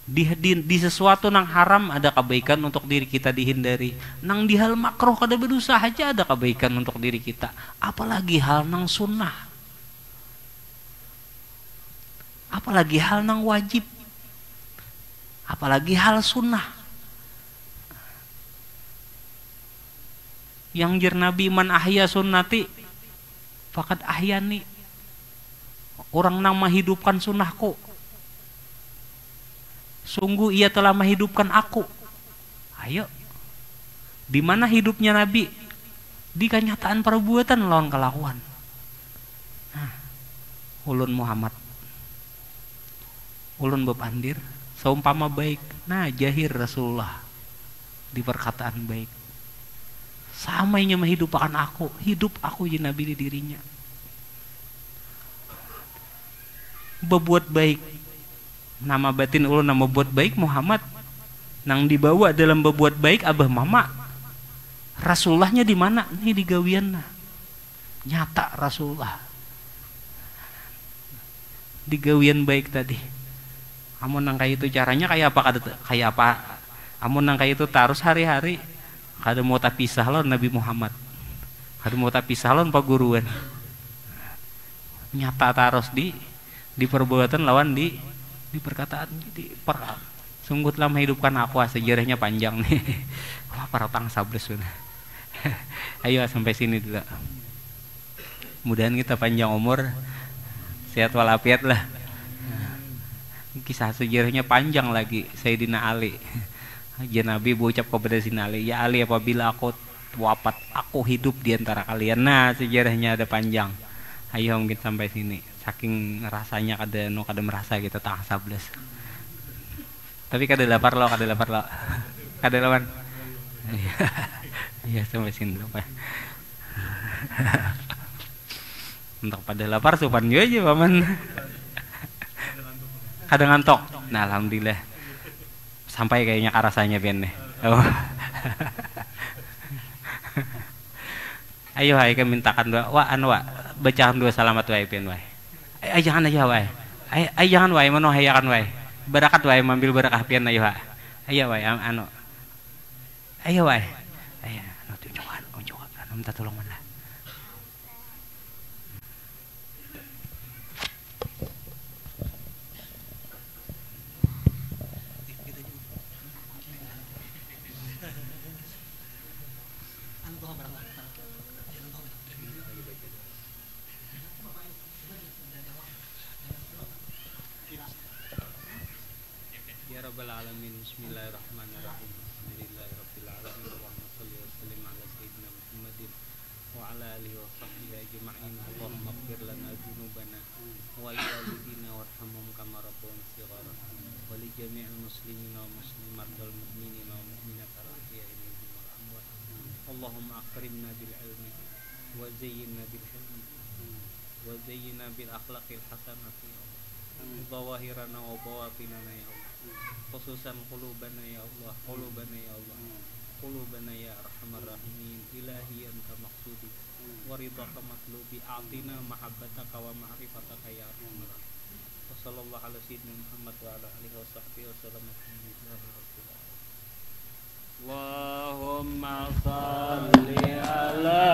Di sesuatu nang haram ada kebaikan untuk diri kita dihindari. Nang di hal makruh kada berdosa aja ada kebaikan untuk diri kita. Apalagi hal nang sunnah. Apalagi hal nang wajib. Apalagi hal sunnah. Yang jar Nabi man ahya sunnati faqad ahyani. Orang nang menghidupkan sunnahku, sungguh ia telah menghidupkan aku. Ayo, di mana hidupnya Nabi? Di kenyataan perbuatan lawan kelakuan. Ulun Muhammad, ulun bepandir seumpama baik. Nah jahir Rasulullah di perkataan baik. Samanya menghidupkan aku, hidup aku jadi Nabi di dirinya. Berbuat baik, Nama batin ulun nama buat baik Muhammad. Nang dibawa dalam berbuat baik abah mama. Rasulullahnya di mana? Nih di gawianna. Nyata Rasulullah. Di gawian baik tadi. Amun nang kayak itu caranya kayak apa? Amun nang kayak itu terus hari-hari kada mau tak pisah lon Nabi Muhammad. Kada mau tak pisah lon paguruan. Nyata terus di perbuatan lawan di perkataan sungguh telah menghidupkan aku, sejarahnya panjang nih. Wah, para tang sables bener. Ayo sampai sini dulu. Mudahan kita panjang umur, sehat walafiat lah. Kisah sejarahnya panjang lagi. Sayyidina Ali, Nabi berucap kepada Sayyidina Ali, ya Ali, apabila aku wafat, aku hidup di antara kalian. Nah, sejarahnya ada panjang. Ayo mungkin sampai sini. Saking rasanya kada merasa kita tang sables. Tapi kada lapar lo. Kada lawan. Iya sampai sini dulu Pak. Untuk pada lapar supan juga aja paman. Kada ngantok. Nah, alhamdulillah. Sampai kayaknya rasanya pian nih. Oh. Ayo hai mintakan doa. Bacaan dua salamat wae pian wae. Jangan aja wae. Jangan wae mano hayakan wae. Barakat wae mambil barakah pian ayo ha. Ayo wae Ayo wae. Ayo tunjukkan minta tolong mana. Rabbal alamin. Bismillahirrahmanirrahim. Alhamdulillahirabbil alamin. Allahumma shalli wa sallim ala sayyidina Muhammadin wa ala alihi wa sahbihi ajma'in. Allahumma ighfir lana dzunubana wa li walidina warhamhum kama rabbayana shighara wa li jami'il muslimina wa muslimat wal mu'minina wa mu'minat al-ahya'i minhum wal amwat. Allahumma akrimna bil ilmi wa zayyinna bil hilmi wa zayyinna bil akhlaqil hasanati ya Allah. Zawahirana wa bawatinana ya Allah. Khususan qulubana ya Allah, qulubana ya Allah, qulubana ya arhamar rahimin. Ilahi anta maqsudi wa ridhaka matlubi, a'tina mahabbataka wa ma'rifataka ya arhamar rahimin. Wa sallallahu ala sayyidina Muhammad wa ala alihi wa sahbihi wa sallam. Allahumma salli ala